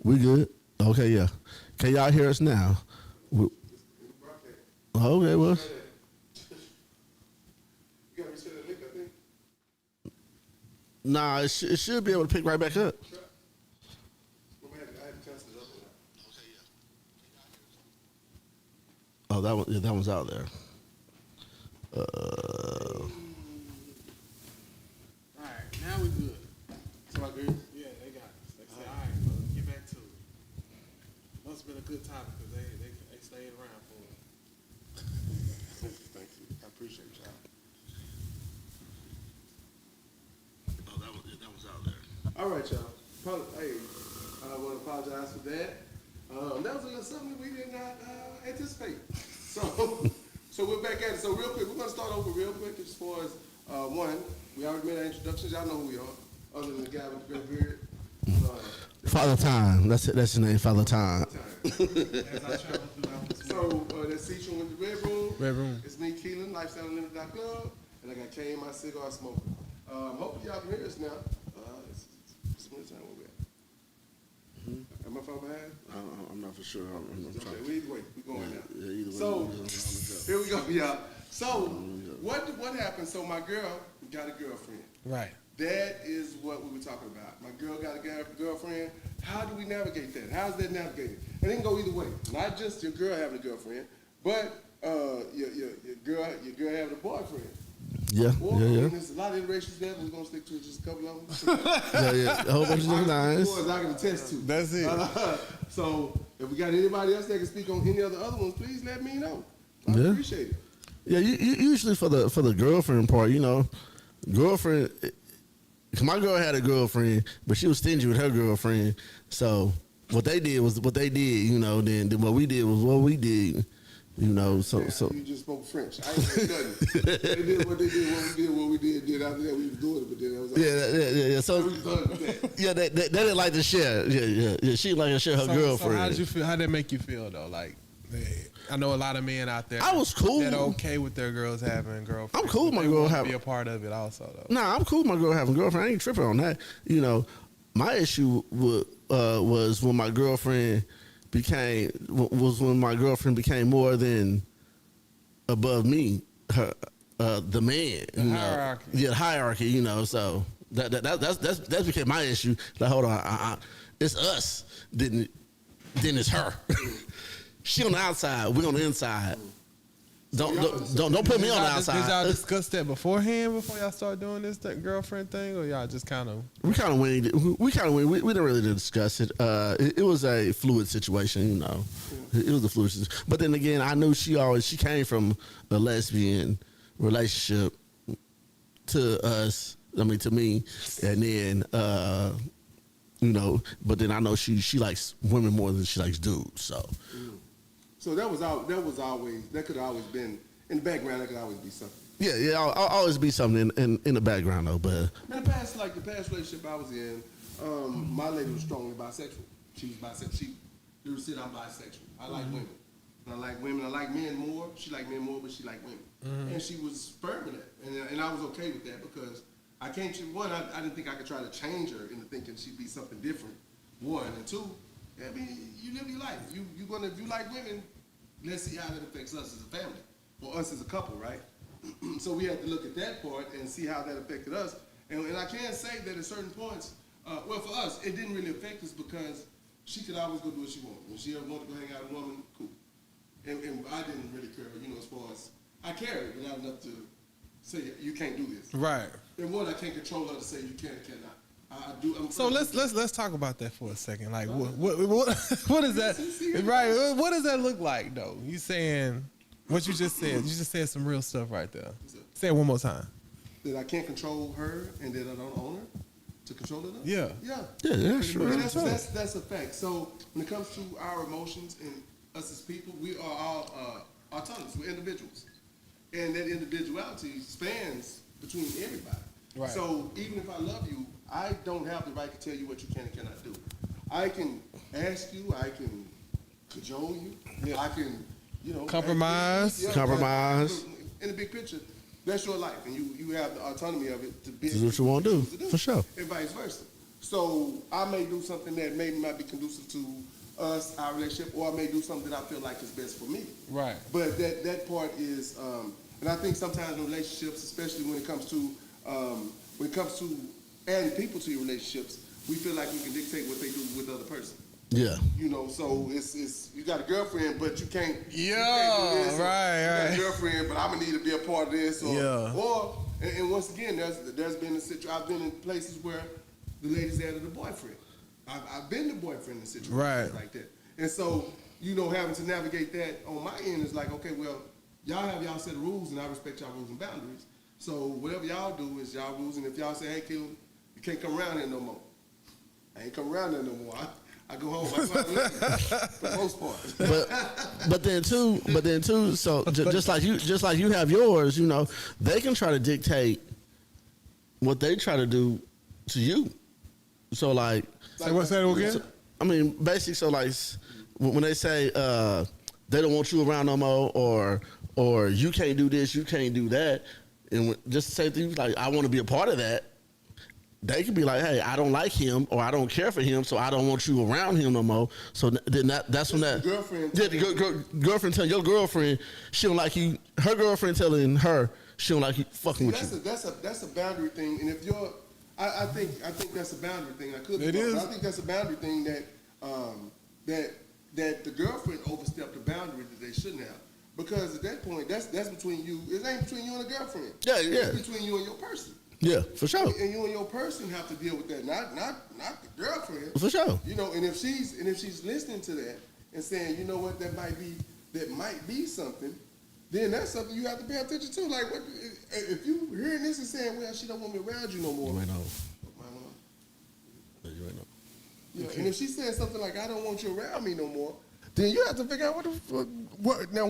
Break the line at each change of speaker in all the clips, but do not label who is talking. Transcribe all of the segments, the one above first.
We good? Okay, yeah. Can y'all hear us now? We, okay, well. Nah, it should be able to pick right back up. Oh, that one's out there.
All right, now we good.
So I agree.
Yeah, they got us. They said, all right, well, get back to it. Must have been a good topic because they stayed around for it.
Thank you. I appreciate y'all.
Oh, that one's out there.
All right, y'all. Hey, I want to apologize for that. That was a little something that we did not anticipate. So we're back at it. So real quick, we're going to start over real quick as far as one. We already made our introductions. Y'all know who we are, other than the guy with the gray beard.
Father Time. That's his name, Father Time.
So that's Citron with the Red Room.
Red Room.
It's me, Keelan, LifestyleUnlimited.club, and I got Kane, my cigar smoker. Hopefully y'all can hear us now. It's winter time where we at. Am I far behind?
I'm not for sure. I'm
Okay,
trying.
either way, we're going now.
Yeah, either way,
So here we go, y'all. So
go.
what happened? So my girl got a girlfriend.
Right.
That is what we were talking about. My girl got a girlfriend. How do we navigate that? How's that navigated? And it can go either way. Not just your girl having a girlfriend, but your girl having a boyfriend.
Yeah,
Or,
yeah.
There's a lot of iterations there, but we're gonna stick to just a couple of them.
Yeah. A whole bunch of different lines.
Boys, I can attest to.
That's it.
So if we got anybody else that can speak on any other ones, please let me know. I
Yeah.
appreciate it.
Yeah, usually for the girlfriend part, girlfriend. Cause my girl had a girlfriend, but she was stingy with her girlfriend. So what they did was what they did, Then what we did was what we did, So
You just spoke French. I ain't say nothing. They did what they did, what we did. Then after that, we was doing it, but then that was like,
yeah. So
we was done with that.
yeah, they didn't like to share. Yeah. She didn't like to share her girlfriend.
So how did you feel? How did that make you feel though? Like, I know a lot of men out there.
I was cool.
That are okay with their girls having girlfriends.
I'm cool with my
They
girl
wanna
having.
be a part of it also though.
Nah, I'm cool with my girl having a girlfriend. I ain't tripping on that. My issue was when my girlfriend became more than above me, her the man.
Hierarchy.
Yeah, hierarchy. So that's became my issue. Like, hold on, it's us. Then it's her. She on the outside, we on the inside. Don't put me on the outside.
Did y'all discuss that beforehand before y'all start doing that girlfriend thing, or y'all just kind of?
We kind of went. We didn't really discuss it. It was a fluid situation, It was a fluid situation. But then again, I knew she came from a lesbian relationship to us. I mean, to me, and then But then I know she likes women more than she likes dudes. So.
So that could have always been in the background. That could always be something.
Yeah. I'll always be something in the background though. But
in the past relationship I was in, my lady was strongly bisexual. She was bisexual. She said I'm bisexual. I like women. I like women. I like men more. She liked men more, but she liked women. Mm-hmm. And she was firm in that. And I was okay with that because I can't. One, I didn't think I could try to change her into thinking she'd be something different. One and two. I mean, you live your life. If you like women, let's see how that affects us as a family or us as a couple, right? So we had to look at that part and see how that affected us. And I can say that at certain points, for us, it didn't really affect us because she could always go do what she wanted. When she ever wanted to go hang out with a woman, cool. And I didn't really care, as far as I cared, but not enough to say you can't do this.
Right.
And one, I can't control her to say you can or cannot. I do.
So let's talk about that for a second. Like, what is that? Right? What does that look like, though? You saying what you just said? You just said some real stuff right there. Say it one more time.
That I can't control her, and that I don't own her to control her.
Yeah.
Yeah, sure.
That's a fact. So when it comes to our emotions and us as people, we are all autonomous. We're individuals, and that individuality spans between everybody.
Right.
So even if I love you, I don't have the right to tell you what you can and cannot do. I can ask you, I can cajole you, I can,
compromise.
Compromise.
In the big picture, That's your life, and you have the autonomy of it to be
Do what you wanna do, for sure.
and vice versa. So I may do something that maybe might be conducive to us, our relationship, or I may do something that I feel like is best for me.
Right.
But that part is, and I think sometimes in relationships, especially when it comes to adding people to your relationships, we feel like we can dictate what they do with the other person.
Yeah.
You know, so it's you got a girlfriend, but you can't.
Yeah,
you can't do this, or
right,
You got
right.
a girlfriend, but I'm gonna need to be a part of this. Or,
Yeah.
and once again, there's been a situation. I've been in places where the ladies added a boyfriend. I've been the boyfriend in situations
Right.
like that, and so having to navigate that on my end is like, okay, well, y'all have y'all set of rules, and I respect y'all rules and boundaries. So whatever y'all do is y'all rules, and if y'all say, hey, Caleb, you can't come around here no more, I ain't come around there no more. I go home. I go out for the most part.
But then too. So just like you have yours, they can try to dictate what they try to do to you. So like,
Say that again?
so, I mean, basically, so like when they say they don't want you around no more, or you can't do this, you can't do that, and just say things like, I want to be a part of that. They could be like, hey, I don't like him, or I don't care for him, so I don't want you around him no more. So then that's when that
girlfriend.
Yeah, the girlfriend telling your girlfriend she don't like you. Her girlfriend telling her she don't like you fucking with you.
That's a boundary thing, and if you're, I think that's a boundary thing. I could be
It
wrong,
is.
but I think that's a boundary thing that the girlfriend overstepped a boundary that they shouldn't have, because at that point that's between you. It ain't between you and a girlfriend.
Yeah.
It's between you and your person.
Yeah, for sure.
And you and your person have to deal with that, not the girlfriend.
For sure.
And if she's listening to that and saying, you know what, that might be something, then that's something you have to pay attention to. Like, what if you hearing this and saying, well, she don't want me around you no more.
You ain't know.
My mom.
You ain't know.
Yeah, and if she says something like, I don't want you around me no more, then you have to figure out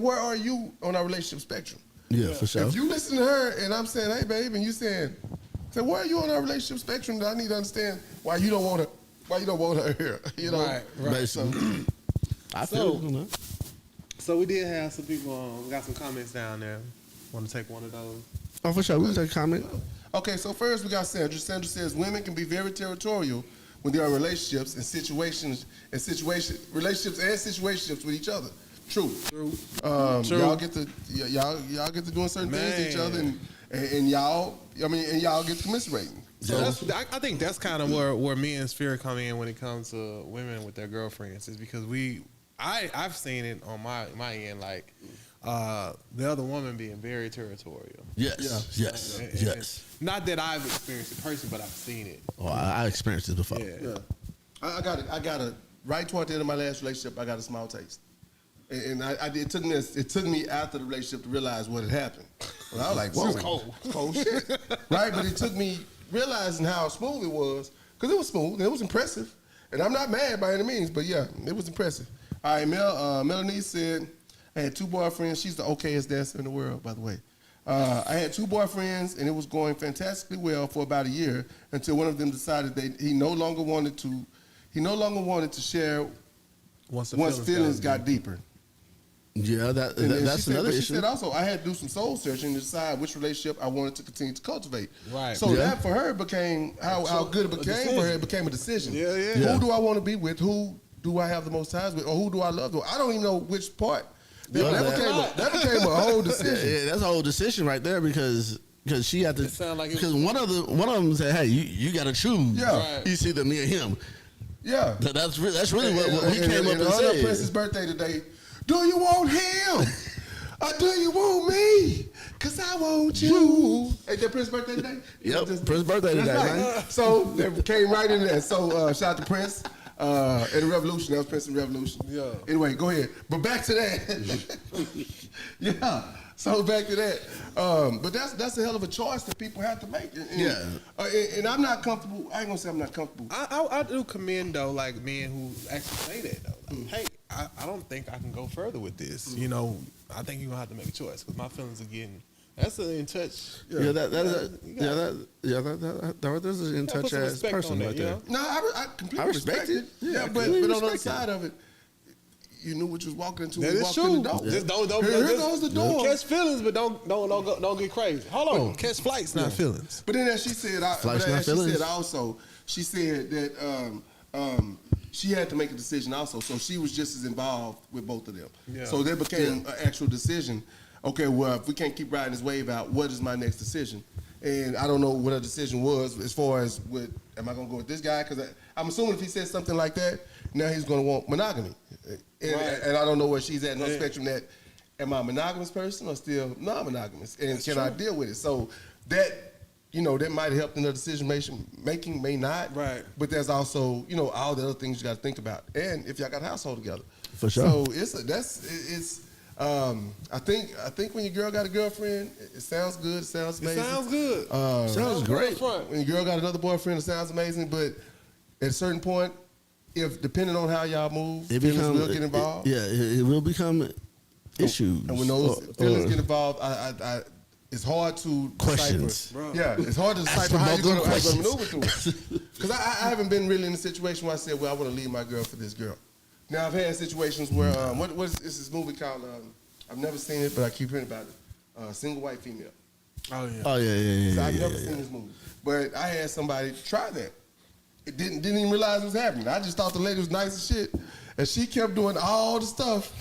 where are you on our relationship spectrum?
Yeah, for sure.
If you listen to her and I'm saying, hey, babe, and you saying, where are you on our relationship spectrum that I need to understand why you don't want her here?
Right.
Basically. I feel
So- So we did have some people, got some comments down there. Want to take one of those?
Oh, for sure. We can take a comment.
Okay, so first we got Sandra. Sandra says women can be very territorial when they are in relationships and relationships and situationships with each other. True.
True.
Y'all get to doing certain things to each other, and y'all get commiserating.
So I think that's kind of where men's fear come in when it comes to women with their girlfriends, is because I've seen it on my end, like the other woman being very territorial.
Yes.
And not that I've experienced it personally, but I've seen it.
Oh, I experienced this before.
Yeah.
I got a right toward the end of my last relationship. I got a small taste, and it took me after the relationship to realize what had happened. Well, I was like, whoa, cold shit, right? But it took me realizing how smooth it was, because it was smooth and it was impressive, and I'm not mad by any means, but yeah, it was impressive. All right, Melanie said, I had 2 boyfriends. She's the okayest dancer in the world, by the way. I had 2 boyfriends, and it was going fantastically well for about a year until one of them decided that he no longer wanted to share once feelings got deeper.
Yeah, that's another
She
issue.
said also, I had to do some soul searching to decide which relationship I wanted to continue to cultivate.
Right.
So
Yeah.
that for her became how good it became for her. It became a decision.
Yeah.
Who do I want to be with? Who do I have the most ties with? Or who do I love? I don't even know which part. That became a whole decision.
Yeah, that's a whole decision right there because she had to.
It sound like it-
because one of them said, "Hey, you got to choose.
Yeah.
Right.
It's either me or him."
Yeah.
That's really what we
And-
came up and
on her
said.
Prince's birthday today, do you want him? Or do you want me? Because I want you. Ain't that Prince's birthday today?
Yep, Prince's birthday today,
That's right.
man.
So they came right in there. So shout out to Prince and the Revolution. That was Prince and the Revolution.
Yeah.
Anyway, go ahead. But back to that. Yeah. So back to that. But that's a hell of a choice that people have to make. And I'm not comfortable. I ain't gonna say I'm not comfortable.
I do commend though, like men who actually say that though. Like, hey, I don't think I can go further with this. You know, I think you're gonna have to make a choice because my feelings are getting. That's an in touch.
There's an in touch ass person right there.
No, I completely
I respect it.
Yeah,
I
but
completely
on the other
respect it.
side of it, you knew what you was walking into.
That
when you
is
walked in
true.
the door.
Just don't
Here
just-
goes the door.
Catch feelings, but don't get crazy. Hold on. Catch flights, not feelings.
But then as she said, she said that she had to make a decision also. So she was just as involved with both of them.
Yeah.
So there became an actual decision. Okay, well, if we can't keep riding this wave out, what is my next decision? And I don't know what her decision was as far as am I going to go with this guy? Because I'm assuming if he said something like that, now he's going to want monogamy. And I don't know where she's at in the spectrum that, am I a monogamous person or still non-monogamous? And can I deal with it? So that, that might help in the decision making, may not.
Right.
But there's also, all the other things you got to think about. And if y'all got a household together.
For sure.
So I think when your girl got a girlfriend, it sounds good. It sounds amazing.
It sounds good.
Sounds great.
When your girl got another boyfriend, it sounds amazing. But at a certain point, if depending on how y'all move, feelings will get involved.
It will become issues.
And when those feelings get involved, it's hard to
questions.
Decipher. Yeah, it's hard to decipher how you're going to maneuver through it. Because I haven't been really in a situation where I said, well, I want to leave my girl for this girl. Now, I've had situations where, what is this movie called? I've never seen it, but I keep hearing about it. Single White Female.
Oh, yeah.
Oh, yeah.
So I've never seen this movie. But I had somebody try that. It didn't even realize it was happening. I just thought the lady was nice as shit. And she kept doing all the stuff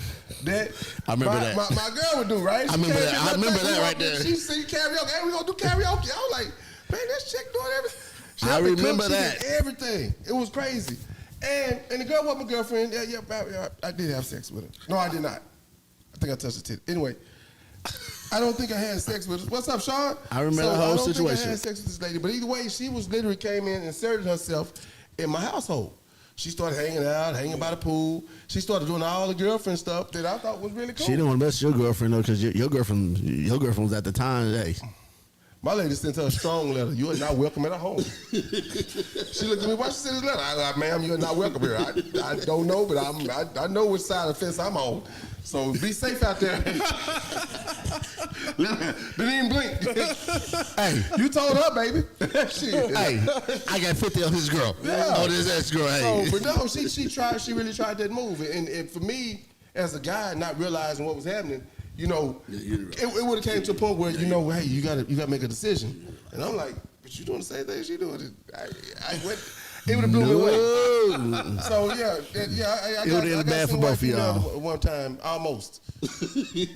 that
I remember that.
My girl would do, right?
I remember that. I remember that right there.
She sing karaoke. Hey, we gonna do karaoke. I was like, man, this chick doing everything. She
I
helped me
remember
cook. She
that.
did everything. It was crazy. And the girl was my girlfriend. Yeah, I did have sex with her. No, I did not. I think I touched her tit. Anyway, I don't think I had sex with her. What's up, Sean?
I remember the whole
I don't
situation.
think I had sex with this lady. But either way, she was literally came in and inserted herself in my household. She started hanging by the pool. She started doing all the girlfriend stuff that I thought was really cool.
She didn't want to mess with your girlfriend though, because your girlfriend was at the time. Hey,
my lady sent her a strong letter. You are not welcome at her home. She looked at me. Why she sent this letter? I like, ma'am, you are not welcome here. I don't know, but I know which side of the fence I'm on. So be safe out there. Didn't even blink. Hey, you told her, baby.
hey, I got 50 on this girl.
Yeah.
Oh, this ex girl. Hey,
But no, she really tried that move. And for me, as a guy, not realizing what was happening, it would have came to a point where, hey, you gotta make a decision. And I'm like, but you doing the same thing she doing. It would have blew me away. So yeah, I got
been bad for both of y'all.
One time, almost.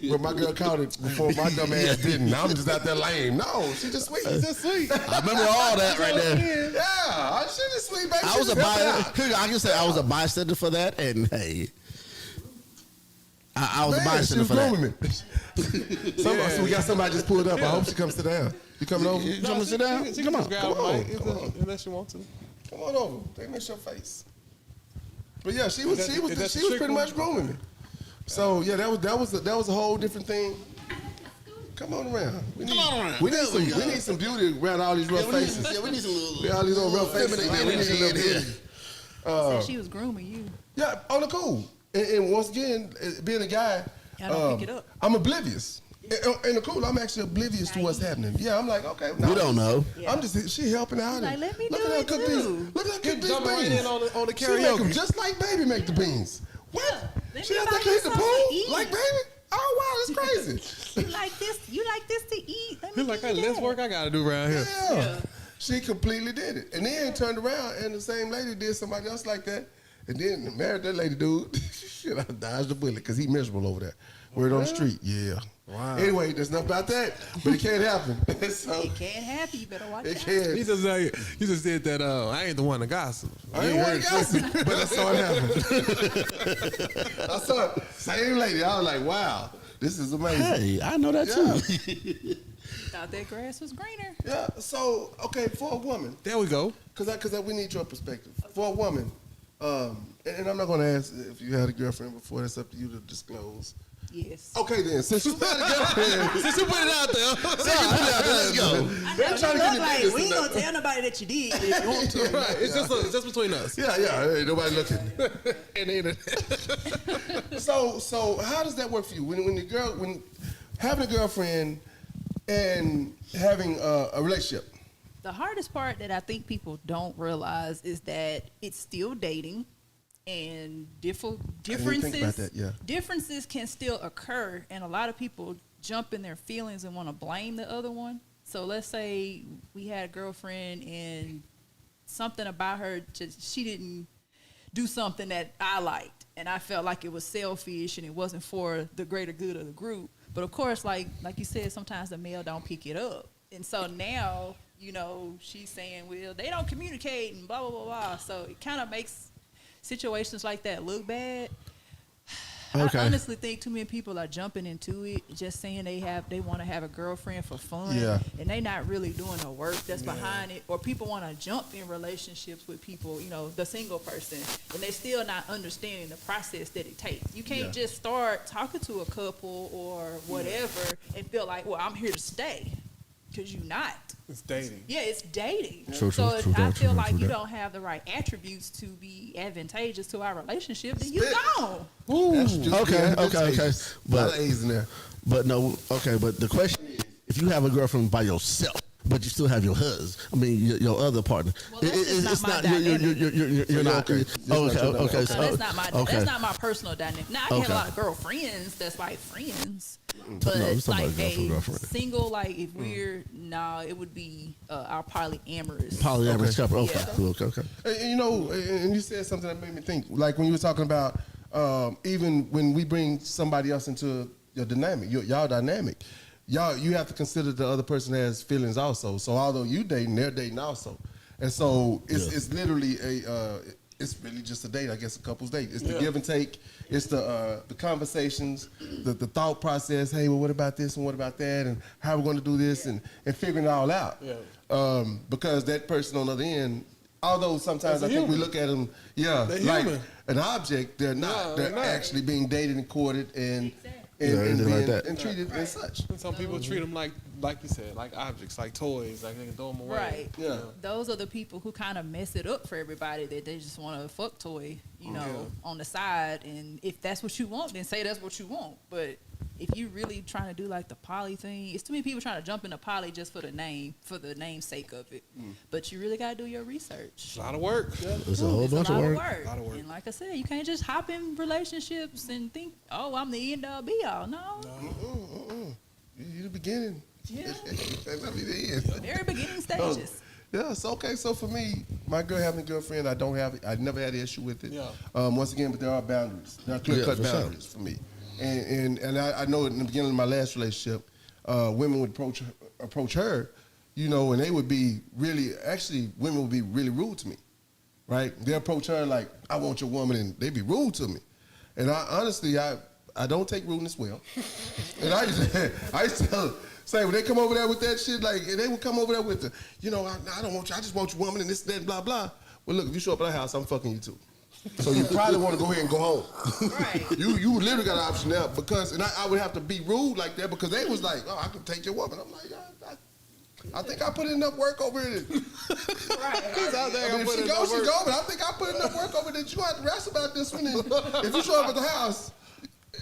Where my girl caught it before my dumb ass didn't. I'm just out there lame. No, she just sweet.
It's just sweet.
I remember all that right there.
Yeah, she just sweet, baby.
I was a bystander. I can say I was a bystander for that, and hey, I was a bystander for that.
So we got somebody just pulled up. I hope she comes sit down. You coming over?
You want to sit down?
She
Come
can
on.
just grab a mic unless you want to.
Come on over. They miss your face. But yeah, she was
that
pretty much grooming me. So yeah, that was a whole different thing. Come on around. We need some beauty around all these rough faces.
We need some little.
Yeah, all these little rough faces. Man, we need a little beauty.
So she was grooming you.
Yeah, on the cool. And once again, being a guy,
I don't pick it up.
I'm oblivious. In the cool, I'm actually oblivious to what's happening. Yeah, I'm like, okay.
We don't know.
Yeah.
I'm just, she helping out.
Like, let me
look
do
at her
it
cook
too.
these. Look at her cook these
Jump right
beans.
in on the
She make
karaoke.
them just like baby make the beans. What?
Let
She
me
has
buy
to clean
you
the
something to
pool
eat.
like baby? Oh wow, that's crazy.
You like this to eat. Let me
He's like,
give
hey,
you
less
that.
work I gotta do around here.
Yeah. She completely did it. And then turned around and the same lady did somebody else like that. And then married that lady dude. Shit, I dodged the bullet because he miserable over there. Word on the street. Yeah.
Wow.
Anyway, there's nothing about that. But it can't happen. So,
It can't happen. You better watch
it
out.
can't.
He just said that I ain't the one to gossip.
I ain't want to gossip, but I saw it happen. I saw it. Same lady. I was like, wow, this is amazing.
Hey, I know that too.
Thought that grass was greener.
Yeah. So, okay, for a woman,
There we go.
because we need your perspective. For a woman, and I'm not going to ask if you had a girlfriend before. That's up to you to disclose.
Yes.
Okay, then, since you had a girlfriend,
Since you put it out there.
Let's go.
I
They're
know
trying
you
to
look
get
like
business
we ain't
in
gonna
that.
tell nobody that you did if you want to.
Right. It's just between us.
yeah, ain't nobody looking.
And the internet.
So how does that work for you? When having a girlfriend and having a relationship?
The hardest part that I think people don't realize is that it's still dating. and
think
differences.
about that, yeah.
Differences can still occur, and a lot of people jump in their feelings and want to blame the other one. So let's say we had a girlfriend and something about her, she didn't do something that I liked, and I felt like it was selfish and it wasn't for the greater good of the group. But of course, like you said, sometimes the male don't pick it up, and so now she's saying, well, they don't communicate and blah blah blah blah. So it kind of makes situations like that look bad.
Okay.
I honestly think too many people are jumping into it, just saying they want to have a girlfriend for fun,
Yeah.
and they not really doing the work that's behind it. Or people want to jump in relationships with people, the single person, and they still not understanding the process that it takes. You can't just start talking to a couple or whatever and feel like, well, I'm here to stay, because you're not.
It's dating.
Yeah, it's dating.
True,
so
true,
if I
true,
feel
true,
like
true,
you
that.
don't have the right attributes to be advantageous to our relationship, then you
Spit.
gone.
That's just
Okay,
being
okay.
advantageous. A lot
But-
of A's in there.
But no, okay. But the question is, if you have a girlfriend by yourself, but you still have your husband, I mean your other partner,
Well, that's just not my
you're
dynamic.
not.
okay.
Okay,
That's not your
okay.
dynamic.
So,
No, that's not my.
okay.
That's not my personal dynamic. Now I can have
Okay.
a lot of girlfriends that's like friends,
No,
but
it's talking
like
about girlfriend.
single, like if we're it would be our polyamorous.
Polyamorous couple. Okay,
Yeah.
cool. Okay.
And you said something that made me think. Like when you were talking about even when we bring somebody else into your dynamic, y'all dynamic, you have to consider the other person has feelings also. So although you dating, they're dating also, and so it's literally it's really just a date. I guess a couple's date. It's the give and take. It's the conversations, the thought process. Hey, well, what about this and what about that, and how we're going to do this, and figuring it all out.
Yeah.
Because that person on the other end, although sometimes I think we
human.
look at them,
They're
like
human.
an object. They're not.
No,
they're
they're not.
actually being dated and courted and
Yeah,
and,
anything like
being,
that.
and treated as such.
And some people treat them like you said, like objects, like toys, like they can throw them away.
Right.
Yeah.
Those are the people who kind of mess it up for everybody. That they just want a fuck toy, on the side. And if that's what you want, then say that's what you want. But if you really trying to do like the poly thing, it's too many people trying to jump into poly just for the name's sake of it. But you really gotta do your research.
It's a lot of work.
It's a whole
It's a
bunch
lot
of
of
work.
work.
Lot of work.
And like I said, you can't just hop in relationships and think, oh, I'm the end all be all. No.
You the beginning.
Yeah.
That's not the end.
Very beginning stages.
Yeah, so okay. So for me, my girl having a girlfriend, I don't have it. I never had an issue with it.
Yeah.
Once again, but there are boundaries. There are clear-cut
for sure.
boundaries for me. And I know in the beginning of my last relationship, women would approach her, and they would be women would be really rude to me, right? They approach her like, I want your woman, and they'd be rude to me. And I don't take rudeness well. And I used to tell her, say when they come over there with that shit, like, and they would come over there with the, I don't want you, I just want your woman and this, that, blah, blah. Well, look, if you show up at our house, I'm fucking you too. So you probably want to go ahead and go home.
Right.
You literally got an option there because, and I would have to be rude like that because they was like, oh, I can take your woman. I'm like, I think I put in enough work over it.
Right.
If she go, she go. But I think I put enough work over it that you have to rest about this one. And if you show up at the house,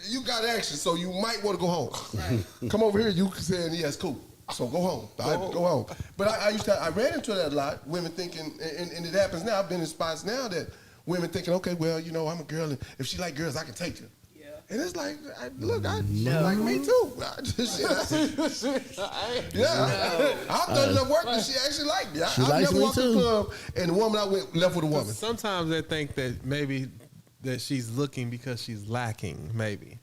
you got action, so you might want to go home. Right. Come over here, you saying, yes, cool. So go home. Go home. But I ran into that a lot, women thinking, and it happens now, I've been in spots now that women thinking, okay, well, I'm a girl, and if she like girls, I can take her.
Yeah.
And it's like, she like me too. I've done enough work that she actually liked me.
She
I've
likes
never
me
walked in
too.
the club and the woman I went left with a woman.
Sometimes they think that maybe that she's looking because she's lacking, maybe.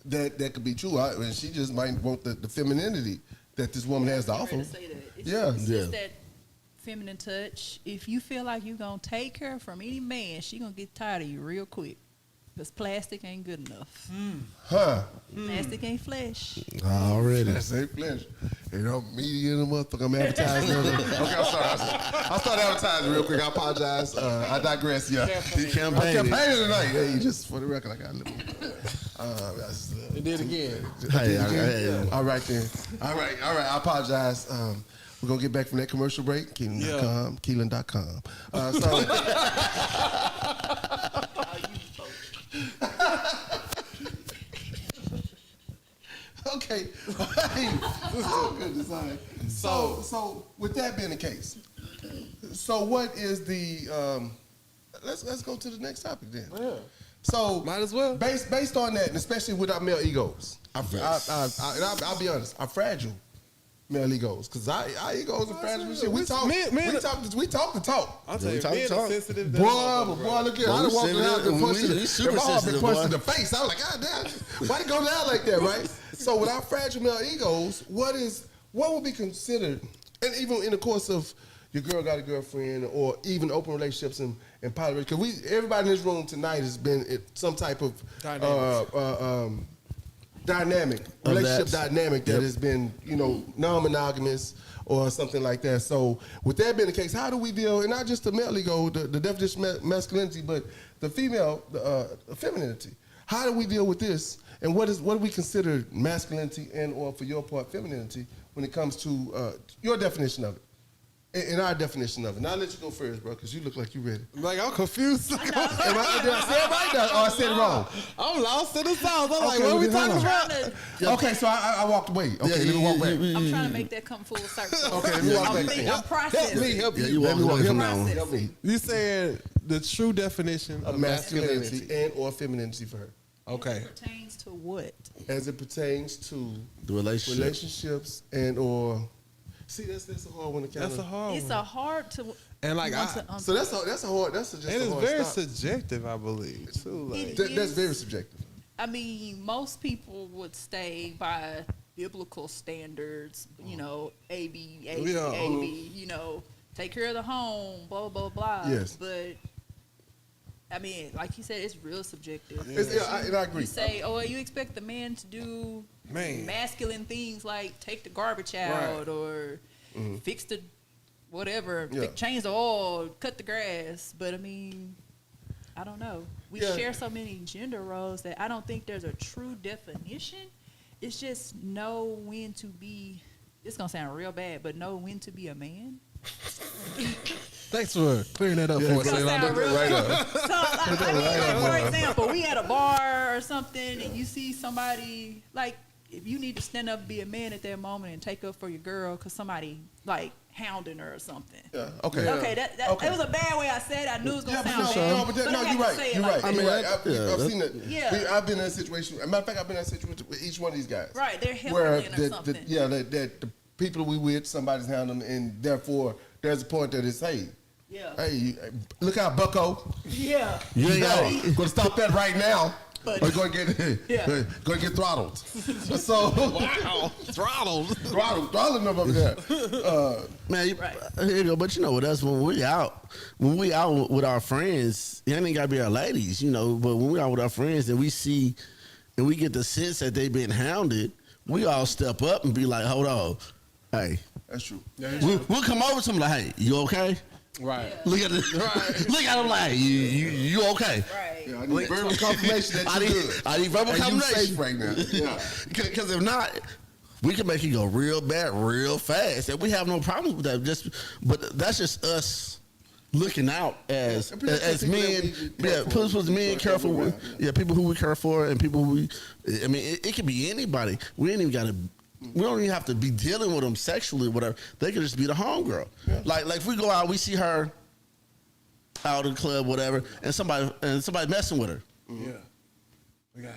That could be true. And she just might want the femininity that this woman has to
I'm
offer.
ready to say that. It's,
Yeah.
it's
Yeah.
just that feminine touch. If you feel like you're going to take her from any man, she going to get tired of you real quick. Because plastic ain't good enough.
Huh.
Plastic ain't flesh.
Already.
That's a pleasure. Media in the motherfucker. I'm advertising. Okay, I'm sorry. I'll start advertising real quick. I apologize. I digress. Yeah. I'm campaigning tonight. Hey, just for the record, I got a little.
They did again.
Hey.
All right then. All right. I apologize. We're gonna get back from that commercial break. Keelan.com. Keelan.com. Okay. Oh, goodness, all right. So with that being the case, so what is the let's go to the next topic then.
Yeah.
So
Might as well.
Based on that, and especially with our male egos,
Yes.
I'll be honest, I'm fragile. Male egos, because our egos are fragile and shit. We
We-
talk,
men-
we talk the talk.
I'll tell you,
talk-
men are
talk.
sensitive.
Boy, look at
Boy,
I done
we
walked around
sensitive.
and punched
We
in the
super
my heart been
sensitive,
punched in
boy.
the face. I was like, God damn, why they go down like that, right? So with our fragile male egos, what would be considered, and even in the course of your girl got a girlfriend, or even open relationships and poly, because everybody in this room tonight has been in some type of dynamic, relationship dynamic that has been, non-monogamous or something like that. So with that being the case, how do we deal, and not just the male ego, the definition of masculinity, but the female, femininity. How do we deal with this? And what do we consider masculinity and or for your part, femininity when it comes to your definition of it? And our definition of it. Now I'll let you go first, bro, because you look like you ready.
Like, I'm confused.
Did I say it right or I said it wrong?
I'm lost in the sauce. I'm like,
Okay,
what are we
hold
talking
on.
about?
Okay, so I walked away. Okay, let me walk back.
I'm trying to make that come full circle.
Okay, let me walk back.
I'm processing.
Help
Yeah,
me.
you walk away from that one.
Help me.
You saying the true definition
Of
of
masculinity
masculinity.
and or femininity for her.
Okay.
Pertains to what?
As it pertains to
The relationship.
relationships and or see that's a hard one to count.
That's a hard
It's
one.
a hard to.
And like,
want to
So that's a hard. That's just
and
a
it's
hard
very
stop.
subjective, I believe, too. Like,
That's very subjective.
I mean, most people would stay by biblical standards, A, B, A, B,
Yeah.
A, B, take care of the home, blah, blah, blah.
Yes.
But, I mean, like you said, it's real subjective.
And I agree.
You say, oh, you expect the man to do
Man.
masculine things like take the garbage out or fix the whatever,
Yeah.
change the oil, cut the grass. But, I mean, I don't know. We
Yeah.
share so many gender roles that I don't think there's a true definition. It's just know when to be, it's going to sound real bad, but know when to be a man.
thanks for clearing that up for us,
It's gonna
Ceylon.
sound real
right
good.
up.
So, like, for example, we at a bar or something, and you see somebody, like, if you need to stand up and be a man at that moment and take up for your girl because somebody, like, hounding her or something.
Yeah. Okay.
Okay, that
Okay.
it was a bad way I said it. I knew it was going
Yeah,
to
but
sound bad.
no,
but I had
you're
to
right.
say it
You're
like
right.
that.
I mean,
You're right.
yeah,
I've seen it.
Yeah.
I've been in that situation. As a matter of fact, I've been in that situation with each one of these guys.
Right, they're
Where
helping or something.
that the people we with, somebody's handling, and therefore there's a point that it's, hey,
Yeah.
look out, Bucko.
Yeah.
You ain't got it.
Gonna stop that right now.
But-
Or going to get
Yeah.
going to get throttled. So
Wow. Throttled.
throttling them over there.
Man,
Right.
here you go. But with us, when we out with our friends, it ain't gotta be our ladies, But when we out with our friends and we see, and we get the sense that they been hounded, we all step up and be like, "Hold on, hey,
That's true.
we'll come over to them like, hey, you okay?
Right.
Look at it, look at them like, you okay?
Right.
Yeah, I need verbal confirmation that you're good.
I need verbal
And you
confirmation
safe right now. Yeah.
Because if not, we can make it go real bad, real fast, and we have no problem with that. But that's just us looking out as
Yeah,
as
people that
men.
we care
Yeah,
for.
plus was men
People
careful.
around,
Yeah, people who we care for and people who we. I mean, it can be anybody. We ain't even got to. We don't even have to be dealing with them sexually, whatever. They could just be the homegirl.
Yeah.
Like if we go out, we see her out in the club, whatever, and somebody messing with her.
Yeah. We got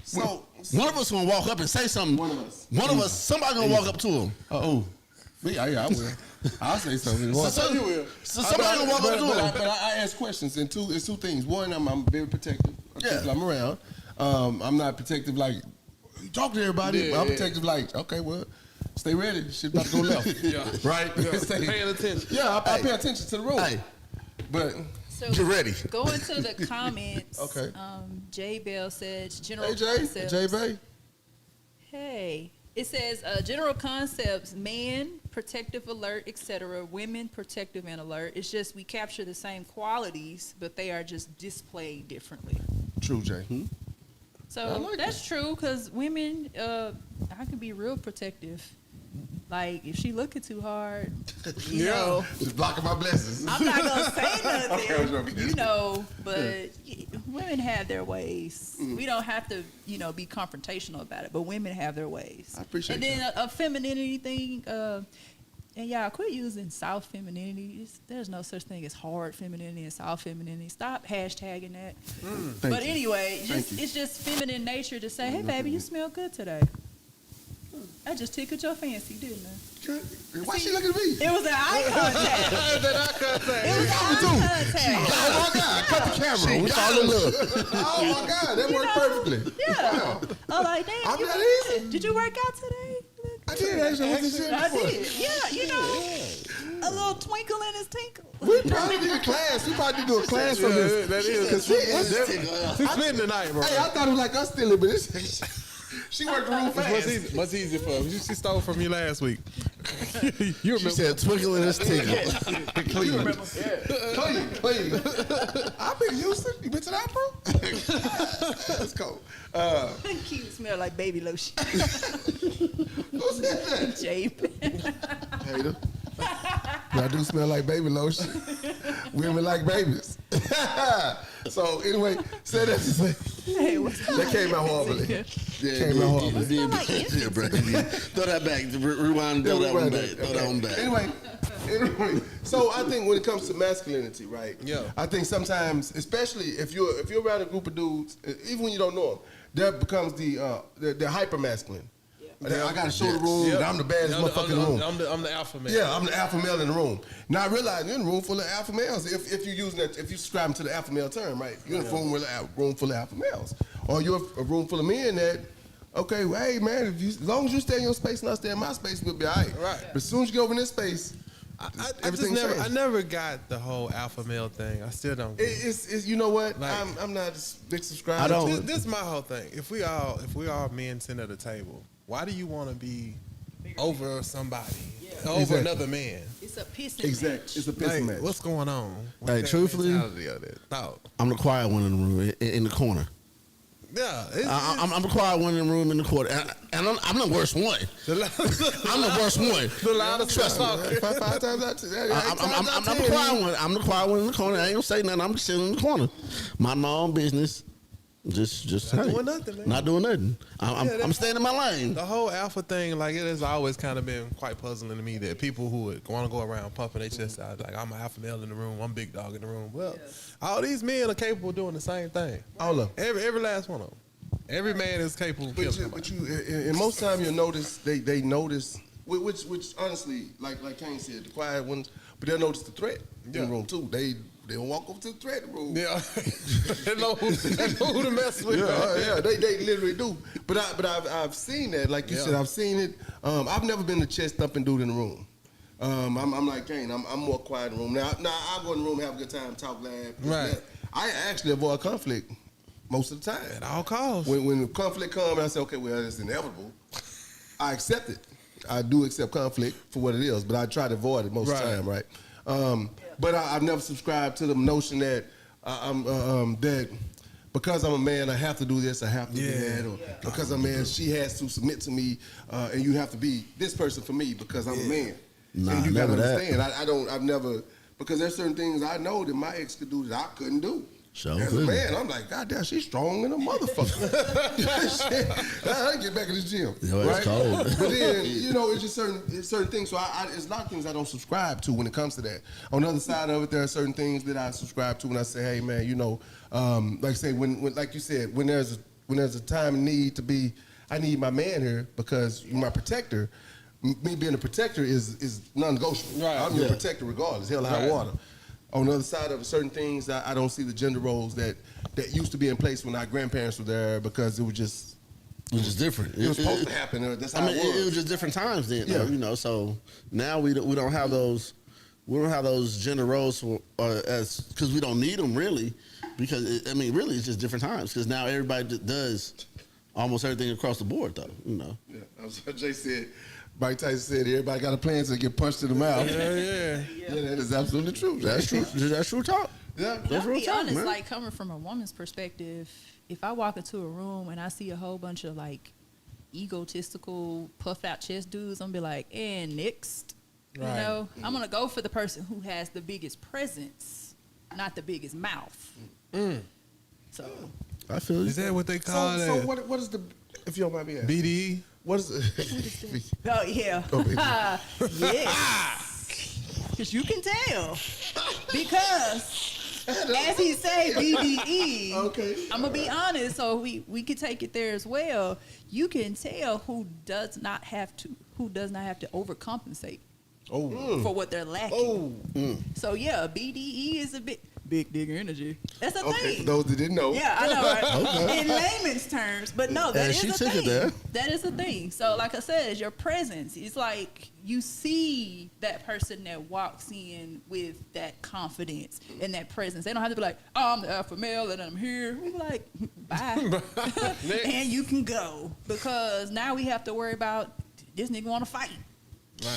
So
One of us gonna walk up and say something.
One of us.
One of us. Somebody gonna walk up to him.
yeah, I will. I'll say something.
So
You will.
somebody gonna walk up to him.
But I ask questions, and it's two things. One, I'm very protective of
Yeah.
people I'm around. I'm not protective like talk to everybody.
Yeah,
but I'm
yeah.
protective like, okay, well, stay ready. Shit about to go left.
Yeah.
Right? Stay-
paying attention.
Yeah, I pay attention to the room.
Hey,
But
So
get ready.
Going to the comments.
Okay.
Jay Bell says general
hey Jay,
concepts.
Jay Bay.
Hey, it says general concepts: man, protective, alert, etc. Women, protective and alert. It's just we capture the same qualities, but they are just displayed differently.
True, Jay.
So
I like
that's true because women, I can be real protective. Like if she looking too hard, you know.
Just blocking my blessings.
I'm not gonna say nothing,
Okay, I was joking.
but women have their ways. We don't have to, be confrontational about it, but women have their ways.
I appreciate
And then a femininity thing, And y'all quit using soft femininity. There's no such thing as hard femininity and soft femininity. Stop hashtagging that.
Thank
But
you.
anyway,
Thank you.
it's just feminine nature to say, "Hey, baby, you smell good today." I just tickled your fancy, didn't I?
Why she looking at me?
It was an eye contact. It was eye contact.
Oh my God! Cut the camera. We fall in love. Oh my God! That worked perfectly.
Yeah.
Wow.
I'm like, damn.
I'm
you
not
did-
easy.
Did you work out today?
I did actually. I wasn't
I
sure
did. Yeah, you know, a little twinkle in his tinkle.
We probably need a class. We probably need to do a class from this.
that is.
'Cause
She's spending the night, bro.
Hey, I thought it was like us stealing, but it's, she worked the room
It's
fast.
much easier for her. She stole from you last week. You
She
remember?
said twinkle in his tinkle.
Clean. I've been to Houston. You been to that, bro? That's cool.
Cute, smell like baby lotion.
Who said that?
Jape.
Hater. I do smell like baby lotion. Women like babies. So anyway, say that to say
Hey, what's
that came out horribly.
Yeah,
Came out horribly.
Smell like
yeah, bro. Throw that back. Rewind. Throw that one back. Throw that one back.
Anyway, so I think when it comes to masculinity, right?
Yeah.
I think sometimes, especially if you're around a group of dudes, even when you don't know them, there becomes the hyper masculine. I gotta show the room that I'm the baddest motherfucker in the room.
I'm the alpha male.
Yeah, I'm the alpha male in the room. Now I realize you're in a room full of alpha males. If you're using that, if you subscribing to the alpha male term, right? You're in a room full of alpha males, or you're a room full of men that. Okay, well, hey man, as long as you stay in your space and I stay in my space, we'll be all right.
Right.
But as soon as you get over in this space,
I just
everything
never,
changed.
I never got the whole alpha male thing. I still don't. Get it.
It's you know what?
Like-
I'm not a big subscriber.
I don't-
to
This is my whole thing. If we all men sitting at the table, why do you want to be over somebody, over
Exactly.
another man?
It's a pissing
Exactly.
match.
It's a pissing
Like,
match.
what's going on? What's
Hey,
that
truthfully-
mentality of that thought?
I'm the quiet one in the room, in the corner.
Yeah, it's,
I'm the quiet one in the room in the corner, and I'm the worst one. I'm the worst one.
the loudest
Trust me.
Five times out of 10.
I'm the quiet one. I'm the quiet one in the corner. I ain't gonna say nothing. I'm just sitting in the corner, mind my own business. Just
Not
hey,
doing nothing, man.
Not doing nothing. I'm staying in my lane.
The whole alpha thing, like it has always kind of been quite puzzling to me that people who would want to go around pumping their chest out, like I'm an alpha male in the room, I'm big dog in the room. Well, all these men are capable of doing the same thing.
All of them.
Every last one of them. Every man is capable of killing somebody.
But you, and most time you'll notice they notice, which honestly, like Kane said, the quiet ones, but they'll notice the threat in the room too. They don't walk over to the threat room.
Yeah, they know who to mess with.
Yeah, they literally do. But I've seen that, like you said, I've seen it. I've never been the chest thumping dude in the room. I'm like Kane. I'm more quiet in the room. Now I'll go in the room, have a good time, talk, laugh.
Right.
I actually avoid conflict most of the time.
At all costs.
When the conflict comes, I say, okay, well, it's inevitable. I accept it. I do accept conflict for what it is, but I try to avoid it most of the time, right? But I've never subscribed to the notion that that because I'm a man, I have to do this, I have to do that, or because I'm a man, she has to submit to me, and you have to be this person for me because I'm a man.
Nah,
and you gotta
never that.
understand. I've never, because there's certain things I know that my ex could do that I couldn't do.
Sure
As a
couldn't.
man, I'm like, God damn, she's strong in a motherfucker. I get back in the gym.
Yo, it's cold.
But then, it's just certain things. So it's a lot of things I don't subscribe to when it comes to that. On the other side of it, there are certain things that I subscribe to when I say, hey man, like I say, when like you said, when there's a time and need to be, I need my man here because you're my protector. Me being a protector is non-negotiable.
Right.
I'm your protector regardless, hell or high water. On the other side of certain things, I don't see the gender roles that used to be in place when our grandparents were there because it was just
different.
it was supposed to happen. That's how it was.
It was just different times then.
Yeah.
Though, so now we don't have those. We don't have those gender roles because we don't need them really. Because really, it's just different times. Because now everybody does almost everything across the board, though.
Yeah, that's what Jay said. Mike Tyson said everybody got a plan to get punched in the mouth.
Yeah.
Yeah, that is absolutely true.
That's true. That's true talk.
Yeah.
That's
I'll
real
be
talk,
honest,
man.
like coming from a woman's perspective, if I walk into a room and I see a whole bunch of like egotistical, puffed out chest dudes, I'm gonna be like, and next.
Right.
I'm gonna go for the person who has the biggest presence, not the biggest mouth. So
I feel you.
Is that what they call
So
that?
what is the, if you don't mind me asking?
BDE?
What is it?
Oh yeah.
baby.
Yes. Because you can tell. Because as he say, BDE.
Okay.
I'm gonna be honest, so we could take it there as well. You can tell who does not have to overcompensate for what they're lacking. So yeah, BDE is a big digger energy. That's a
Okay,
thing.
for those that didn't know.
Yeah, I know, right? In layman's terms, but no, that
And
is
she
a
took it
thing.
there.
That is a thing. So, like I said, it's your presence. It's like you see that person that walks in with that confidence and that presence. They don't have to be like, "Oh, I'm the alpha male and I'm here." We be like, "Bye," and you can go because now we have to worry about this nigga want to fight.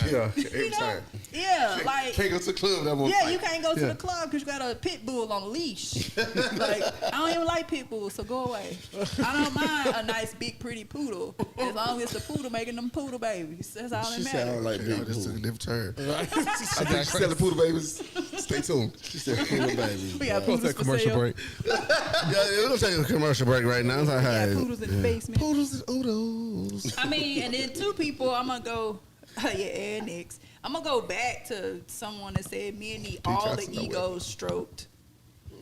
Yeah,
You
every
know?
time.
Yeah, like.
Can't go to the club that one
Yeah,
fight.
you can't go to
Yeah.
the club because you got a pit bull on a leash. Like, I don't even like pit bulls, so go away. I don't mind a nice, big, pretty poodle as long as the poodle making them poodle babies. That's all that
She said, I don't
matters.
like
Yeah,
big
this took a
poodle.
different turn. I think she's selling poodle babies. Stay tuned.
She said, poodle baby.
We got
What's
poodles
that
for
commercial
sale.
break?
Yeah, we're going to take a commercial break right now. It's like,
We got
hey,
poodles in the basement.
Poodles and oodles.
I mean, and then two people, I'm going to go, and next. I'm going to go back to someone that said men need all the
Johnson, no way.
egos stroked.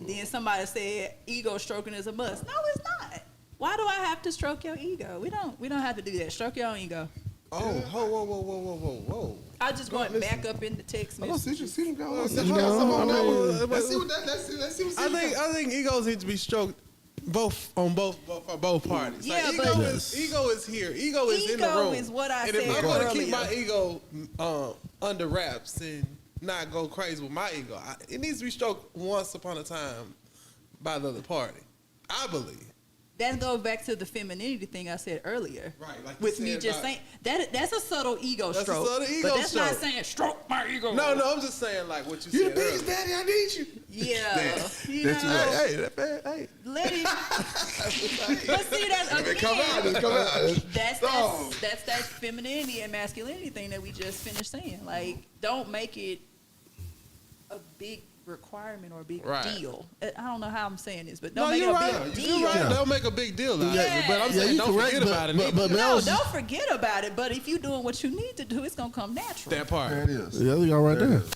Then somebody said ego stroking is a must. No, it's not. Why do I have to stroke your ego? We don't have to do that. Stroke your own ego.
Oh, whoa.
I just went back up in the text
I don't see
message.
you go. Let's
No,
see what
I
let's see what
I think egos need to be stroked for both parties.
Yeah,
like,
but-
ego is here. Ego is in the
Ego
room.
is what I
and if
said
I'm gonna keep
earlier.
my ego under wraps and not go crazy with my ego, it needs to be stroked once upon a time by the other party. I believe.
That goes back to the femininity thing I said earlier.
Right, like you
with me
said
just
about-
saying that's a subtle ego
That's a
stroke.
subtle ego
but that's not
stroke.
saying stroke my ego.
No, I'm just saying like what you
You
said
the biggest
earlier.
daddy, I need you.
Yeah. You
That's
know,
right.
Hey,
let it. But see, that's
It come out.
again.
It come out.
That's that femininity and masculinity thing that we just finished saying. Like, don't make it a big requirement or a big
Right.
deal. I don't know how I'm saying this, but
no,
don't make it
you're
a
right.
big deal.
You're right.
Yeah.
They'll make a big deal out of
Yeah.
it. But I'm
Yeah,
saying
you
don't
correct,
forget about it.
but
either.
No,
Mel's-
don't forget about it. But if you're doing what you need to do, it's gonna come natural.
that part.
There it is.
yeah, we all right
There it
there.
is.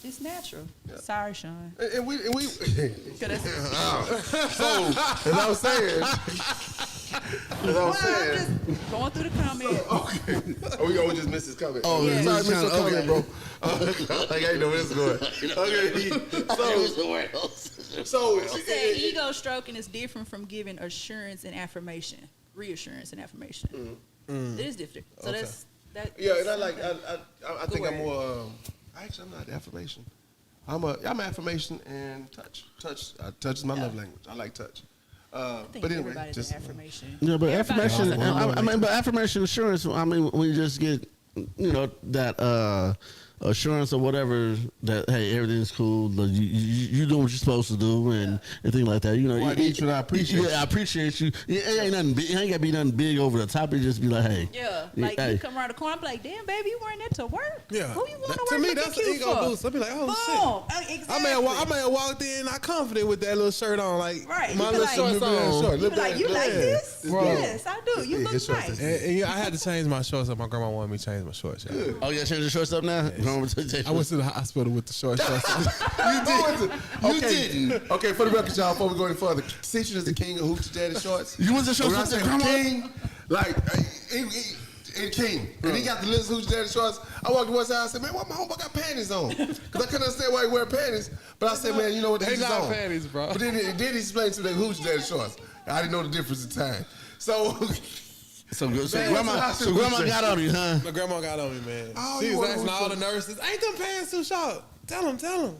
It's natural. Sorry, Sean.
And we
'Cause that's-
so as I was saying,
Well, I'm just going through the comments.
oh, we always just missed his comment.
Oh,
Yeah.
sorry,
this
missed
is
your
kinda-
comment, bro. Like I ain't know where this is going. Okay, so
I said ego stroking is different from giving assurance and affirmation, reassurance and affirmation. It is different. So
Okay.
that's that.
yeah, and I like
that's-
I think I'm
word.
more. Actually, I'm not affirmation. I'm affirmation and touch. Touch is my love language. I like touch.
I think
But anyway,
everybody's
just
an affirmation.
Yeah, but
Everybody
affirmation.
has a-
I mean, but affirmation assurance. I mean, when you just get, that assurance or whatever that hey, everything's cool. You doing what you're supposed to do and things like that.
Well, I need you and I appreciate you.
Yeah, I appreciate you. It ain't nothing. It ain't gotta be nothing big over the top. It just be like, hey.
Yeah, like
hey.
you come around the corner, I'm like, damn, baby, you wearing that to work?
Yeah.
Who you want
That-
to
to
work
me,
looking
that's an
cute
ego
for?
boost. I'll be like, oh,
Boom.
shit.
Exactly.
I may have walked in not confident with that little shirt on, like
Right,
my
you be
little
like-
shorts
You be
on.
You be like, you like this?
Bro.
Yes, I do. You
Yeah,
look
his shorts
nice.
is-
And, I had to change my shorts up. My grandma wanted me to change my shorts. Yeah.
Oh yeah, change the shorts up now.
I went to the hospital with the shorts.
You didn't. Okay, for the record, y'all, before we go any further, Citron is the king of hoochie daddy shorts.
You went to shorts
When I
with your
say
grandma?
king, like, he king. And he got the little hoochie daddy shorts. I walked to one side, I said, man, why my homeboy got panties on? Because I couldn't understand why he wear panties. But I said, man, you know what,
They
they just
not
on.
panties, bro.
But then he explained to me they hoochie daddy shorts. I didn't know the difference in time. So,
So
Man,
grandma,
that's
so grandma got on you, huh?
My grandma got on me, man.
Oh,
She
you
was
want
asking
to-
all the nurses, ain't them pants too short? Tell them.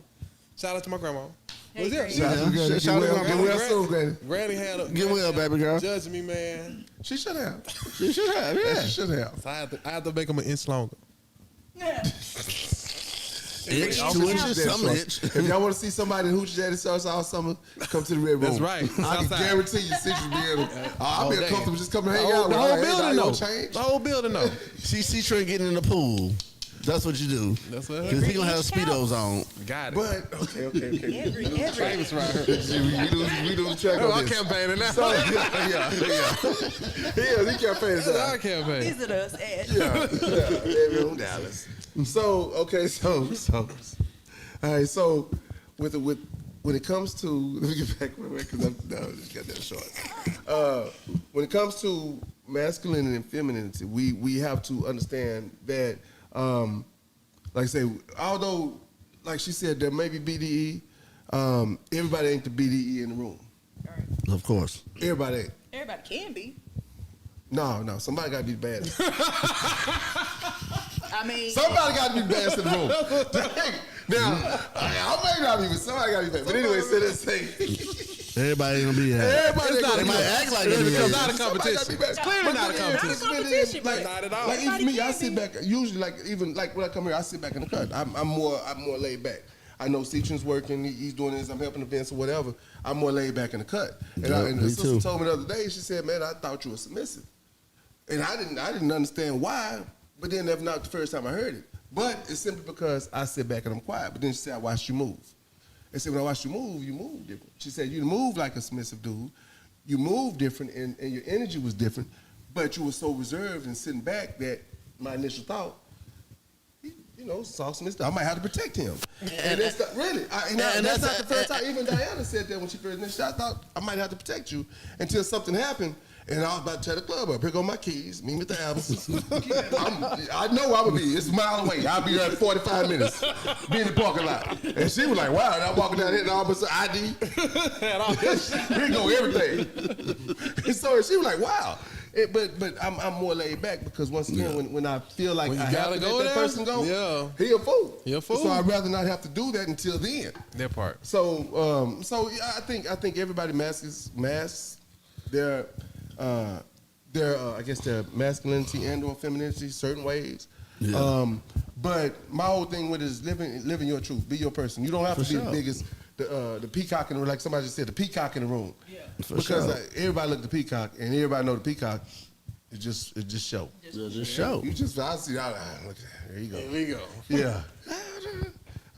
Shout out to my grandma.
Hey,
Was there?
Granny.
shout out to Granny.
Shout out to
Get
Granny.
well soon, Granny.
Granny had a
Get well, baby girl.
judge me, man.
She should have.
She should have,
Yeah,
yeah.
she should have.
So I had to make them an inch longer.
Yeah.
Itch,
Also,
2
hoochie
inches,
daddy
some
shorts.
itch.
If y'all want to see somebody in hoochie daddy shorts all summer, come to the Red Room.
That's right.
I can
Outside.
guarantee you, Citrus be able. I'll be
day.
uncomfortable just coming to
The
hang out.
whole
with her.
building
Ain't
know.
no change.
The whole building know.
See Trey getting in the pool. That's what you do.
That's what
Because he gonna have Speedos on.
got it.
But okay.
Every
Famous right here.
we do track
Oh,
on
I'm
this.
campaigning now.
So, yeah. He campaigning
That's our
now.
campaign.
visit us at
Yeah, in Dallas. So okay, so all right, so with when it comes to let me get back because I'm just got that short. When it comes to masculinity and femininity, we have to understand that, like I say, although like she said, there may be BDE, everybody ain't the BDE in the room.
Of course.
Everybody ain't.
everybody can be.
No, somebody got to be the baddest.
I mean,
Somebody got to be the baddest in the room. Dang. Now, I may not be, but somebody got to be bad. But anyway, so let's say
Everybody ain't gonna be that.
everybody
It's not
They
a
might act like it
It's
is.
not a
Somebody gotta
competition.
be bad.
It's clearly not a competition.
competition,
Like,
Not at all.
Like even
Everybody
me, I
can
sit
be.
back. Usually, like even like when I come here, I sit back in the cut. I'm more laid back. I know Citron's working. He's doing this. I'm helping events or whatever. I'm more laid back in the cut. And,
Yeah,
and the
me
sister
too.
told me the other day. She said, "Man, I thought you were submissive," and I didn't understand why. But then that's not the first time I heard it. But it's simply because I sit back and I'm quiet. But then she said, "I watched you move." I said, when I watched you move different. She said, you move like a submissive dude. You move different, and your energy was different, but you were so reserved and sitting back that my initial thought, saw submissive. I might have to protect him. And that's not, really. That's not the first time. Even Diana said that when she first initially. I thought I might have to protect you until something happened. And I was about to tear the club up. Here go my keys. Meet me at the Albertsons. I know I would be. It's a mile away. I'll be there in 45 minutes. Be in the parking lot. And she was like, wow. And I'm walking down here and all of a sudden ID. Here go everything. And so she was like, wow. But I'm more laid back because once again, when I feel like
When you
I have
gotta
to
go
let that
there,
person go,
yeah.
he a fool.
He a fool.
So I'd rather not have to do that until then.
That part.
So yeah, I think everybody masks their I guess their masculinity and or femininity certain ways.
Yeah.
But my whole thing with it is living your truth, be your person. You don't have to be
sure.
the biggest, the peacock in the room, like somebody just said, the peacock in the room.
Yeah.
For
because
sure.
everybody look at the peacock and everybody know the peacock. It just show.
Just show.
You just I see. Look at that. There you go.
There we go.
Yeah.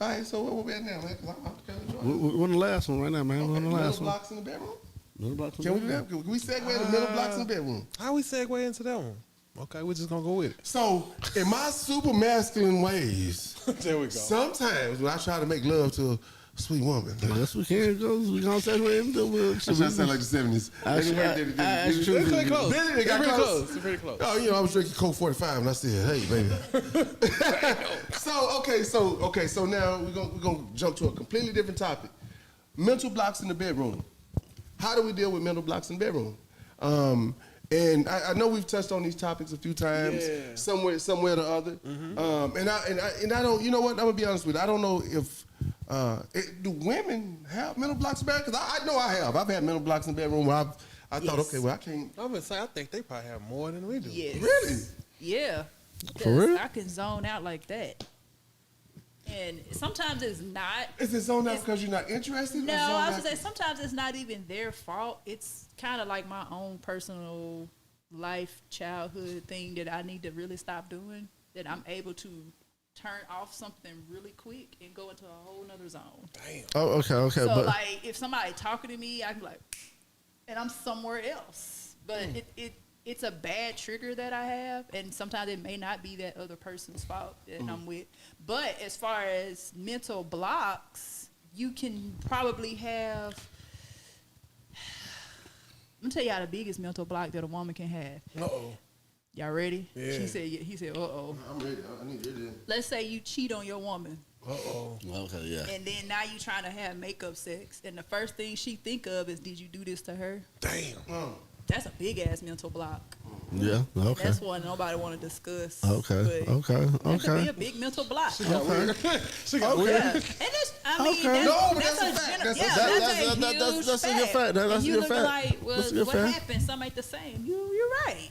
All right. So where we at now, man? 'Cause I'm kind of enjoying.
We're on the last one right now, man. We're on the
Middle
last one.
blocks in the bedroom.
Middle blocks.
Can we do that? Can we segue to middle blocks in the bedroom?
How we segue into that one? Okay, we're just gonna go with it.
So, in my super masculine ways,
There we go.
sometimes when I try to make love to a sweet woman,
Yes, we can go. We gonna segue into
I try to sound like the 70s.
Actually,
It's pretty close.
Did it? It got
It's pretty
close.
close. It's pretty close.
Oh, I was drinking Coke 45, and I said, "Hey, baby." So now we're gonna jump to a completely different topic: mental blocks in the bedroom. How do we deal with mental blocks in the bedroom? And I know we've touched on these topics a few times,
Yeah.
somewhere or the other. And I don't. You know what? I'm gonna be honest with you. I don't know if do women have mental blocks in the bedroom? Because I know I have. I've had mental blocks in the bedroom where I thought,
Yes.
okay, well I can't.
I'm gonna say I think they probably have more than we do.
Yes.
Really?
Yeah.
For
'Cause
real?
I can zone out like that. And sometimes it's not.
Is it zoned out because you're not interested?
No,
or zoned
I was
out-
gonna say sometimes it's not even their fault. It's kind of like my own personal life, childhood thing that I need to really stop doing. That I'm able to turn off something really quick and go into a whole nother zone.
Damn.
Oh, okay.
So
But
like if somebody talking to me, I can be like, and I'm somewhere else. But it's a bad trigger that I have, and sometimes it may not be that other person's fault that I'm with. But as far as mental blocks, you can probably have. I'm gonna tell y'all the biggest mental block that a woman can have.
Uh-oh.
Y'all ready?
Yeah.
He said, uh-oh.
I'm ready. I need it.
Let's say you cheat on your woman.
Uh-oh.
okay, yeah.
And then now you trying to have makeup sex, and the first thing she think of is, did you do this to her?
Damn.
That's a big ass mental block.
Yeah. Okay.
That's one nobody want to discuss.
Okay.
but
Okay.
That could be
Okay.
a big mental block.
She got
Yeah,
weird.
and it's, I mean,
Okay.
No, but
that's
that's a
a
fact.
gener-
That's a
yeah,
fact.
that's a
That's
huge
a good fact. That's
and
a
you
good
looking
fact.
like, well,
That's a good
what
fact.
happened? Some ain't the same. You're right.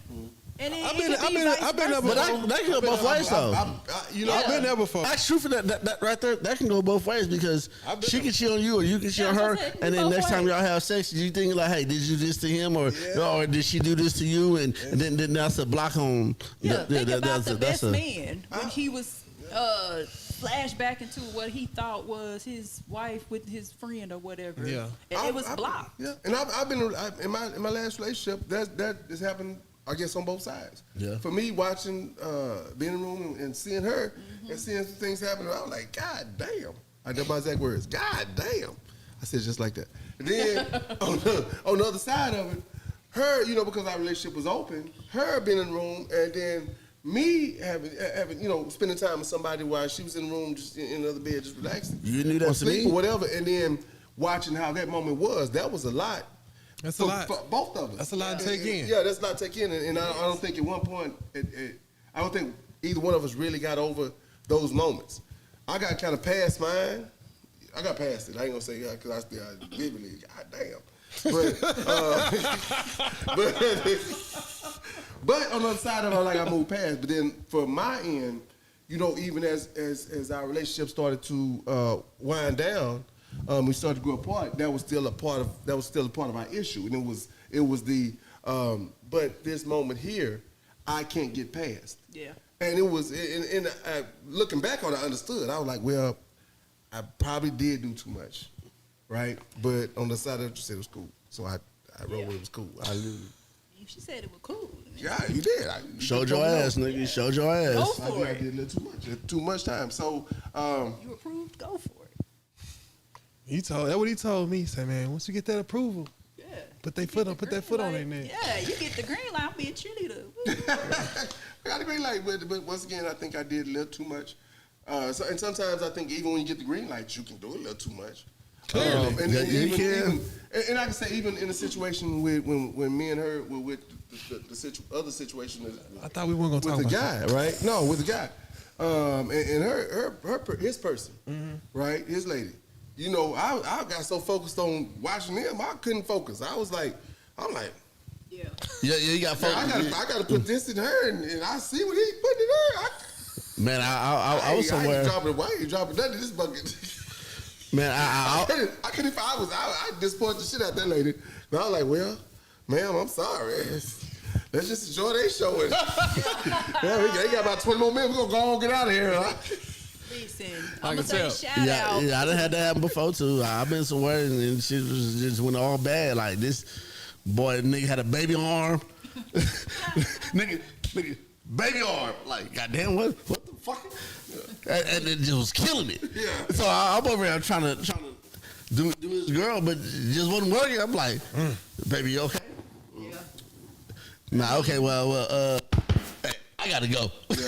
And then
I've
it
been-
could
I've
be
been-
vice
I've been
versa.
But that can go both ways though.
I've been there before.
That's true for that right there. That can go both ways because
I've been
she
there.
can cheat on you or you can cheat on
Yeah,
her,
that's what I said.
and then
Both
next time
ways.
y'all have sex, you think like, hey, did you do this to him or
Yeah.
or did she do this to you? And then that's a block on.
Yeah, think about
that's
the
a-
best man when he was flash back into what he thought was his wife with his friend or whatever.
Yeah.
And it was blocked.
Yeah, and I've been in my last relationship. That has happened, I guess, on both sides.
Yeah.
For me, watching being in the room and seeing her and seeing some things happen, I was like, God damn. I know my exact words. God damn. I said it just like that. And then on the other side of it, her, because our relationship was open, her being in the room, and then me having spending time with somebody while she was in the room, just in another bed, just relaxing.
You knew that
or
to
sleep
me?
or whatever, and then watching how that moment was. That was a lot.
That's a lot.
For both of us.
That's a lot to take in.
Yeah, that's a lot to take in, and I don't think at one point, I don't think either one of us really got over those moments. I got kind of past mine. I got past it. I ain't gonna say because I still vividly. God damn. But on the other side of it, like I moved past. But then for my end, even as our relationship started to wind down, we started to grow apart. That was still a part of our issue, and it was the. But this moment here, I can't get past.
Yeah.
And it was, and looking back on it, I understood. I was like, well, I probably did do too much, right? But on the side of it, you said it was cool. So I wrote it was cool. I knew.
She said it was cool.
Yeah, you did.
Showed your ass, nigga. You showed your ass.
Go
I
for
did
it.
a little too much. Too much time. So,
You approved, go for it.
That's what he told me. He said, man, once you get that approval,
Yeah.
put that foot on their neck.
Yeah, you get the green light, I'll be a cheerleader.
I got the green light, but once again, I think I did a little too much. And sometimes I think even when you get the green light, you can do a little too much.
Clearly.
And I can say even in a situation with when me and her were with the other situation.
I thought we weren't gonna talk
with the
about
guy, right? No, with the guy, and his person, right? His lady. I got so focused on watching him, I couldn't focus. I'm like.
Yeah.
Yeah, you got focus.
I got to put this in her, and I see what he put in her.
Man, I was somewhere.
I ain't dropping, why ain't dropping nothing in this bucket?
Man,
I couldn't if I disappointed the shit out that lady. And I was like, well, ma'am, I'm sorry. Let's just enjoy their show. And, they got about 20 more minutes. We're going to go on and get out of here. Huh?
Listen,
I
I'm
can
going to
tell.
say shout out.
Yeah, I done had that happen before too. I've been somewhere and shit just went all bad. Like this boy, nigga had a baby arm. nigga, baby arm. Like, goddamn, what the fuck? And it just was killing me.
Yeah.
So I'm over here trying to do this girl, but it just wasn't working. I'm like, baby, you okay?
Yeah.
Nah, okay, well, hey, I gotta go.
What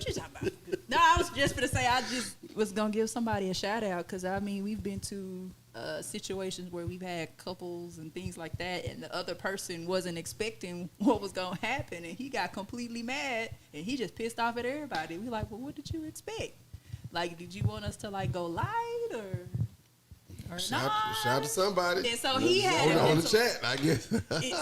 you talking about? No, I was just gonna say I just was gonna give somebody a shout out because we've been to situations where we've had couples and things like that, and the other person wasn't expecting what was gonna happen, and he got completely mad, and he just pissed off at everybody. We like, well, what did you expect? Like, did you want us to like go light or
Shout
not?
out to somebody.
And so he had
on the chat, I guess.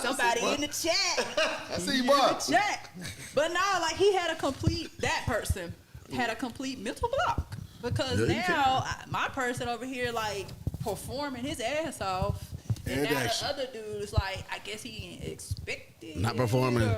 somebody in the chat.
I see you,
In
Bob.
the chat. But no, like that person had a complete mental block because
Yeah, you
now my person over here like performing his ass off, and
And
now
action.
the other dude is like, I guess he didn't expect it,
Not performing.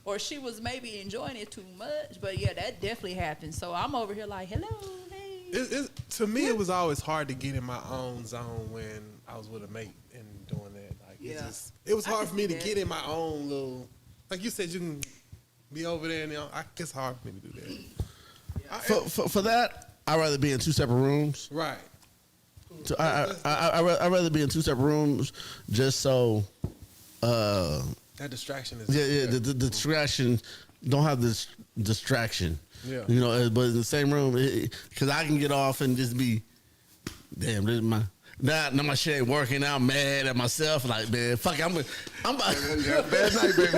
or she was maybe enjoying it too much. But yeah, that definitely happened. So I'm over here like, hello, hey.
To me, it was always hard to get in my own zone when I was with a mate and doing that. Like,
Yeah.
it was
I
hard
can
for me
see
to
that.
get in my own little. Like you said, you can be over there, and it's hard for me to do that.
For that, I'd rather be in two separate rooms.
Right.
So I'd rather be in two separate rooms just so
That distraction is.
the distraction don't have this distraction.
Yeah.
But in the same room, because I can get off and just be, damn, this is my. Now my shit ain't working out. Mad at myself. Like, man, fuck it, I'm
Bad night, baby.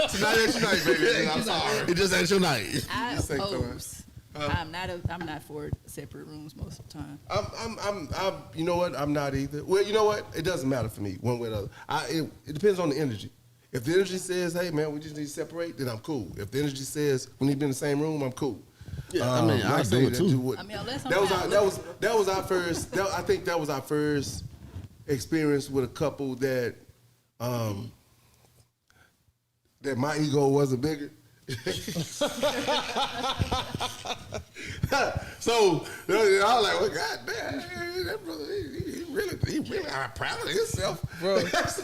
Tonight ain't your night, baby. I'm sorry.
It just ain't your night.
I
Just say
oppose. I'm not for separate rooms most of the time.
I'm you know what? I'm not either. Well, you know what? It doesn't matter for me one way or the other. It depends on the energy. If the energy says, hey man, we just need to separate, then I'm cool. If the energy says we need to be in the same room, I'm cool.
Yeah, I mean, I do it too.
Unless I'm
That was our first. I think that was our first experience with a couple that that my ego wasn't bigger. So I was like, well, God damn, that brother, he really proud of himself,
Bro.
So,
That's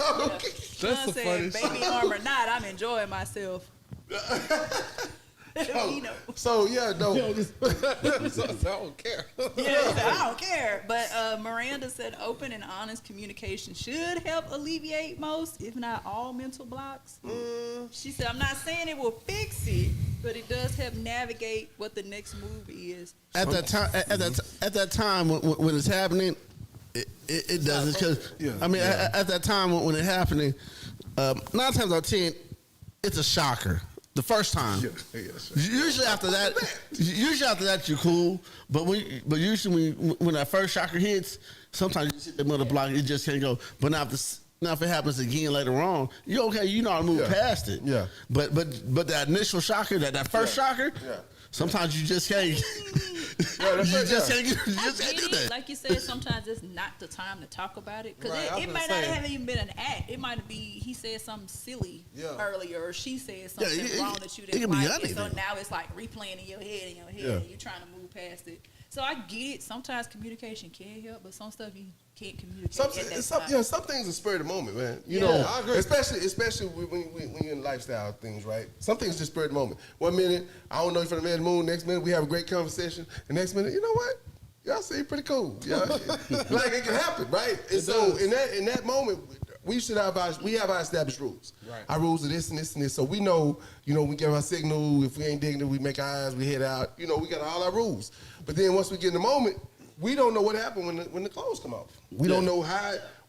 Sean
the
said,
funniest
baby arm or not, I'm enjoying myself. You know.
so yeah, no.
so I don't care.
Yeah, he said, I don't care. But Miranda said open and honest communication should help alleviate most, if not all, mental blocks. She said, I'm not saying it will fix it, but it does help navigate what the next move is.
At that time when it's happening, it doesn't. Because
Yeah.
I mean, at that time when it's happening, 9 times out of 10, it's a shocker. The first time.
Yeah, sure.
Usually after that, you're cool. But usually when that first shocker hits, sometimes you hit the mother block, it just can't go. But now if it happens again later on, you're okay. You know how to move past it.
Yeah.
But that initial shocker, that first shocker, sometimes you just can't. You just can't do that.
Like you said, sometimes it's not the time to talk about it because
Right, I was
it
gonna
might not
say.
have even been an act. It might be he said something silly earlier, or she said something wrong that you
it
didn't
can be
like. And so
anything.
now it's like replaying in your head, and you're trying to move past it. So I get it. Sometimes communication can help, but some stuff you can't communicate.
Some things are spur of the moment, man. You
Yeah.
know,
I agree.
especially when you're in lifestyle things, right? Some things just spur of the moment. 1 minute, I don't know you from the man in the moon. Next minute, we have a great conversation. The next minute, you know what? Y'all seem pretty cool. Yeah, like it can happen, right? And so in that moment, we have our established rules.
Right.
Our rules are this and this and this. So we know, we give our signal. If we ain't digging it, we make our eyes, we head out. We got all our rules. But then once we get in the moment, we don't know what happened when the clothes come off. We don't know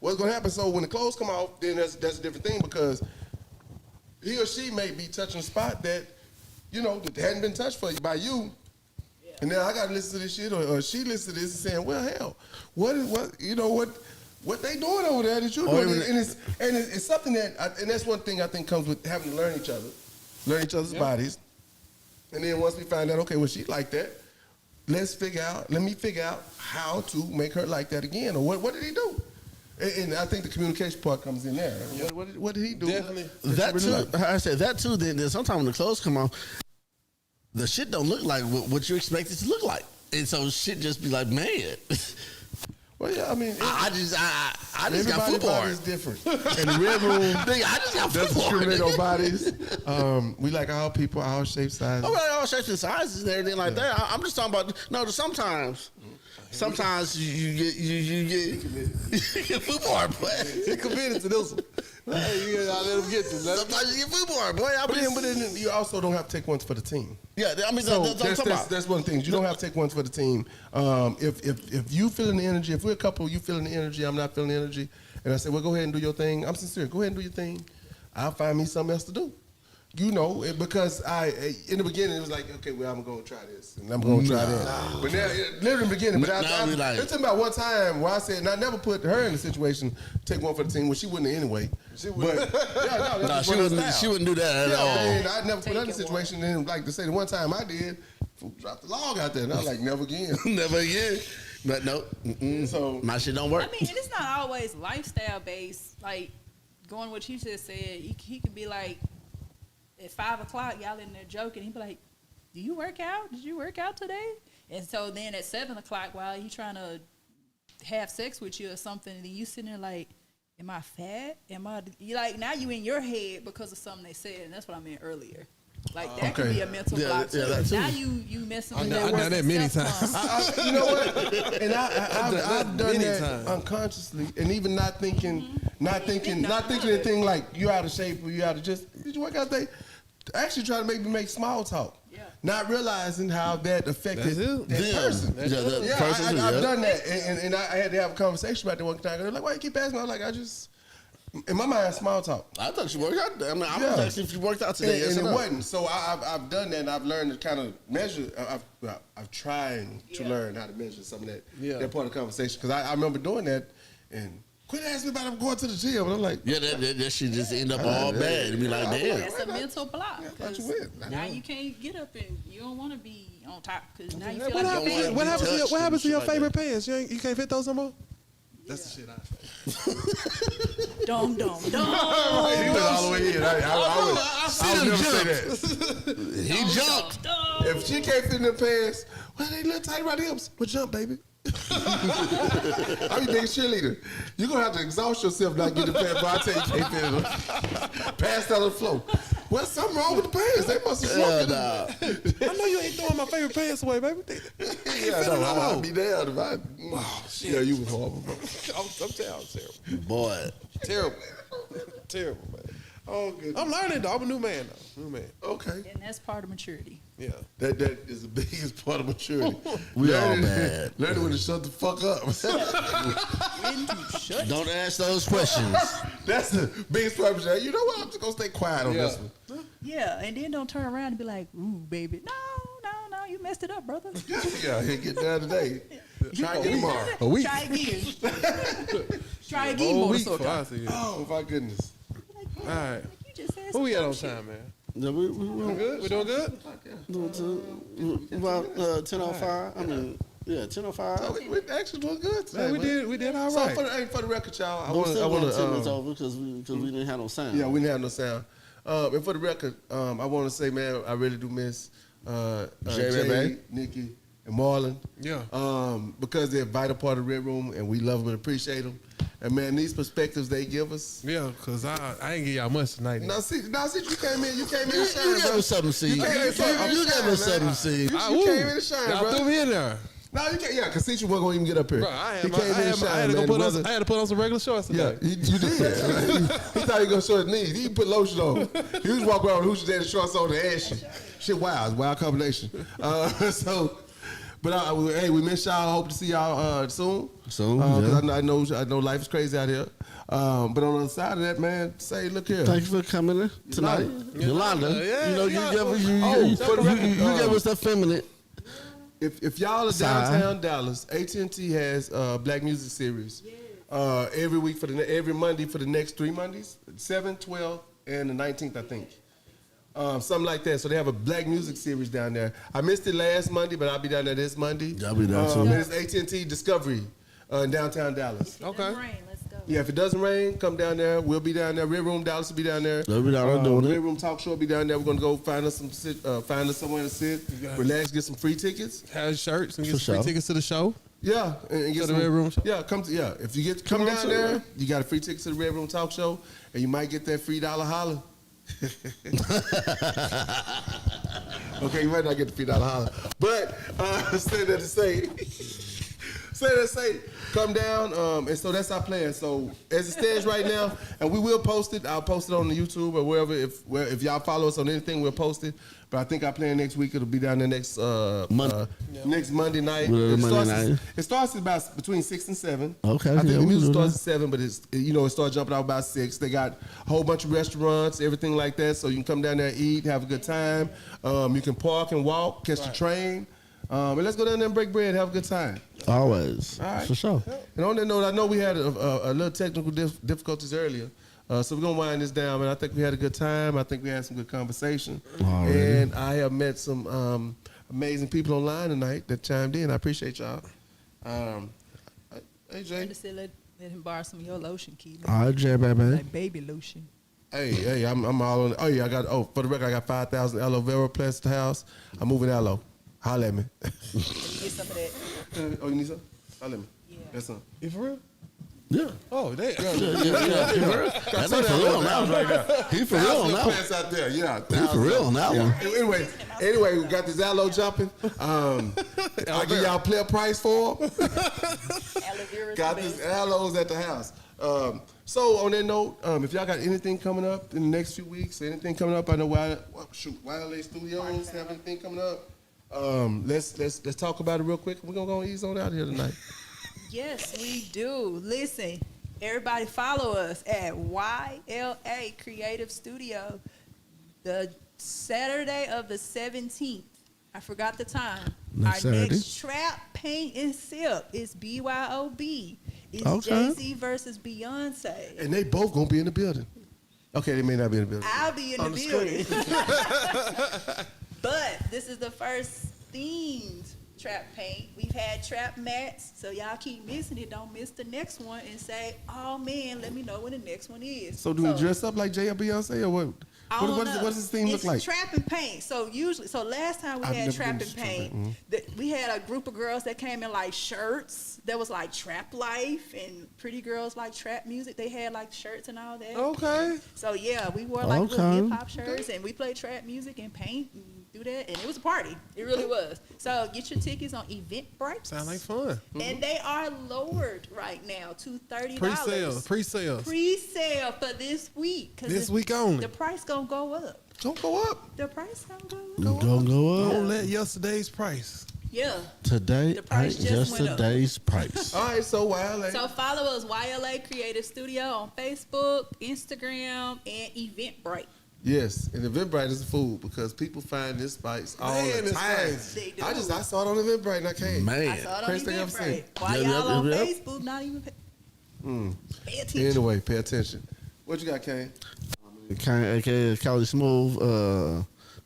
what's gonna happen. So when the clothes come off, then that's a different thing because he or she may be touching a spot that that hadn't been touched for you by you. And now I gotta listen to this shit, or she listens to this and saying, "Well, hell, what they doing over there that you doing?" And it's something that, and that's one thing I think comes with having to learn each other's bodies. And then once we find out, okay, well, she like that, let me figure out how to make her like that again, or what did he do? And I think the communication part comes in there. What did he do?
Definitely.
That too. I said that too. Then sometimes when the clothes come off, the shit don't look like what you expect it to look like, and so shit just be like, man.
Well, yeah, I mean,
I just got
everybody's
football.
body is different. In the red room,
I just got
doesn't
football.
discriminate on bodies. We like all people, all shapes, sizes.
I'm like all shapes and sizes and everything like that. I'm just talking about sometimes you get football play.
He committed to this one. Hey, you gotta let him get this.
Sometimes you get football, boy.
But then you also don't have to take one for the team.
Yeah, I mean
So
that's what I'm talking about.
that's one thing. You don't have to take one for the team. If you feeling the energy, if we're a couple, you feeling the energy, I'm not feeling the energy, and I say, well, go ahead and do your thing. I'm sincere. Go ahead and do your thing. I'll find me something else to do. Because in the beginning it was like, okay, well, I'm gonna try this and I'm gonna try that. But now, literally in the beginning, but it's about one time where I said, and I never put her in a situation to take one for the team. Well, she wouldn't anyway. She wouldn't.
She wouldn't do that at all.
And I never put her in a situation. And like to say, the one time I did, dropped the log out there, and I was like, never again.
Never again. But no,
So
my shit don't work.
I mean, and it's not always lifestyle based. Like going what you just said, he could be like at 5 o'clock, y'all in there joking. He'd be like, "Do you work out? Did you work out today?" And so then at 7 o'clock, while he trying to have sex with you or something, and then you sitting there like, "Am I fat? You like now you in your head because of something they said?" And that's what I meant earlier. Like that could be a mental block.
Yeah, that too.
Now you messing with
I've done that many times.
You know what? And I've done
many
that
times.
unconsciously, and even not thinking anything like you out of shape or you out of did you work out today? Actually trying to make me make small talk.
Yeah.
Not realizing how that affected
That's it.
that person. I've done that, and I had to have a conversation about that one time. They're like, "Why you keep asking me?" I was like, in my mind, small talk.
I thought you worked out. I mean, I was asking if you worked out today.
And
yes or
it
no.
wasn't. So I've done that, and I've learned to kind of measure. I've tried to learn how to measure some of that part of the conversation. Because I remember doing that, and quit asking me about I'm going to the gym. And I'm like,
Yeah, that shit just end up all bad. And be like, damn.
It's a mental block.
thought you
'cause
win.
Now you can't get up and you don't want to be on top because now you feel
What
like you're
happens?
bad.
What happens to your
shit like
favorite pants? You can't fit those no more. That's the shit I say.
Dum dum
He
dum.
went all the way in. I would never say that.
He jumped.
If she can't fit in the pants, well, they little tight around the hips. Well, jump, baby. I'm your biggest cheerleader. You're going to have to exhaust yourself not getting the pants, but I tell you, you can't fit in them. Pass out on the floor. Well, something wrong with the pants. They must have smoked it.
I know you ain't throwing my favorite pants away, baby.
Yeah, no, I'd be down if I... Yeah, you was horrible, bro.
I'm terrible.
Boy.
Terrible. Terrible, man.
Oh, good.
I'm learning, though. I'm a new man, though. New man.
Okay.
And that's part of maturity.
Yeah.
That is the biggest part of maturity.
We all bad.
Learning when to shut the fuck up.
When to shut.
Don't ask those questions.
That's the biggest part. You know what? I'm just going to stay quiet on this one.
Yeah, and then don't turn around and be like, "Ooh, baby, no, you messed it up, brother."
Yeah, he get down today. Try again tomorrow.
A week.
Try again. Try again,
Whole week
Minnesota.
before I see you.
Oh, my goodness.
All right.
You just said
Who
some
we at
dumb
on
shit.
time, man?
Yeah,
We good? We doing good?
about 10:05. I mean, yeah, 10:05.
Oh, we actually doing good today,
Man,
man.
we did all
So
right.
for the record, y'all, I
We're
want
still going 10 minutes
to.
over because we didn't have no sound.
Yeah, we didn't have no sound. And for the record, I want to say, man, I really do miss Jay, Nikki, and Marlon.
Yeah.
Because they're a vital part of the Red Room, and we love them and appreciate them. And man, these perspectives they give us.
Yeah, because I ain't give y'all much tonight.
Now see, you came in to
You
shine,
gave
bro.
us something to see. You
came in to shine,
gave us something to see.
You came in to shine,
Y'all
bro.
threw me in there.
No, you can't. Yeah, because since you weren't gonna even get up here,
Bro, I
he came in and
had
shine,
to
man.
go put on,
Whether-
I had to put on some regular shorts
Yeah,
today.
you did. He thought he was gonna show his knees. He put lotion on. He was walking around with Hoochie Daddy shorts on and ashy. Shit, wow, it's a wild combination. Hey, we miss y'all. Hope to see y'all soon.
Soon,
'cause
yeah.
I know life is crazy out here. But on the other side of that, man, say, look here.
Thank you for coming in tonight, Yolanda.
Yeah,
you know,
yeah.
you gave us that feminine.
If y'all are
Side.
downtown Dallas, AT&T has Black Music Series every week every Monday for the next 3 Mondays, 7th, 12th, and the 19th, I think. Something like that. So they have a Black Music Series down there. I missed it last Monday, but I'll be down there this Monday.
I'll be there too.
And it's AT&T Discovery in downtown Dallas.
Okay.
Rain, let's go.
Yeah, if it doesn't rain, come down there. We'll be down there. Red Room Dallas will be down there.
They'll be down there doing it.
Red Room Talk Show will be down there. We're gonna go find us somewhere to sit, relax, get some free tickets.
Have shirts and get
For
some
sure.
free tickets to the show.
Yeah, and get
To the
some,
Red Room Show?
Yeah, if you come
on
down
to
there,
it.
you got a free ticket to the Red Room Talk Show, and you might get that free $1 holler. Okay, you might not get the $3 holler, but say that to say, come down, and so that's our plan. So as it stands right now, and we will post it. I'll post it on the YouTube or wherever. If y'all follow us on anything, we'll post it. But I think our plan next week it'll be down there next next Monday night. It starts about between 6 and 7.
Okay,
I think
yeah,
the
we
music
do
starts
that.
at 7, but it starts jumping out about 6. They got a whole bunch of restaurants, everything like that. So you can come down there, eat, have a good time. You can park and walk, catch the train. And let's go down there and break bread, have a good time.
Always.
All right.
For sure.
And on that note, I know we had a little technical difficulties earlier. So we're going to wind this down, man. I think we had a good time. I think we had some good conversation.
Already.
And I have met some amazing people online tonight that chimed in. I appreciate y'all. Hey, Jay.
Just said let him borrow some of your lotion, Keith.
All right, Jay, baby.
Like baby lotion.
Hey, I'm all on. Oh, yeah, for the record, I got 5,000 aloe vera plants at the house. I'm moving aloe. Holla at me.
Get some of that.
Oh, you need some? Holla at me.
Yeah.
That's some.
You for real?
Yeah.
Oh, damn.
That ain't for real on that one.
right now.
He for real on that one.
plants out there, yeah.
He for real on that one.
Anyway, we got this aloe jumping. I'll give y'all a player price for them.
Aloe vera is
Got
the
these
best.
aloes at the house. So on that note, if y'all got anything coming up in the next few weeks, anything coming up, I know Wiley Studios have anything coming up. Let's talk about it real quick. We're gonna go ease on out of here tonight.
Yes, we do. Listen, everybody follow us at YLA Creative Studio. The Saturday of the 17th. I forgot the time.
Next
Our
Saturday.
next trap, paint, and sip is BYOB. It's
Okay.
Jay-Z versus Beyonce.
And they both gonna be in the building. Okay, they may not be in the building.
I'll be in
On
the
the
building. But this is the first themed trap paint. We've had trap mats. So y'all keep missing it. Don't miss the next one and say, oh man, let me know when the next one is.
So do we dress up like Jay or Beyonce or what?
I don't
What
know.
does this theme look
It's
like?
trap and paint. So last time we
I've
had
never
trap
been
and
to trap and
paint, we had a group of girls that came in like shirts. There was like trap life and pretty girls like trap music. They had like shirts and all that.
Okay.
So yeah, we wore like little
Okay.
hip hop shirts and we played trap music and paint and do that. And it was a party. It really was. So get your tickets on Eventbrite.
Sound like fun.
And they are lowered right now to $30.
Pre-sales.
Pre-sale for this week. 'Cause
This week only.
The price gonna go up.
Don't go up.
The price gonna go up.
Don't go
Don't
up.
let yesterday's price.
Yeah.
Today
The price
ain't
just
just
went up.
today's price.
All right, so Wild
So follow us, YLA Creative Studio on Facebook, Instagram, and Eventbrite.
Yes, and Eventbrite is a fool because people find this spice all
Man,
the
it's
time.
crazy.
They do.
I saw it on Eventbrite and I came.
I
Man.
saw it on
Crazy thing I've seen.
Eventbrite. Why
Yep,
y'all on
yep.
Facebook not even pay attention?
Anyway, pay attention. What you got, Kane?
AKA Cali Smooth,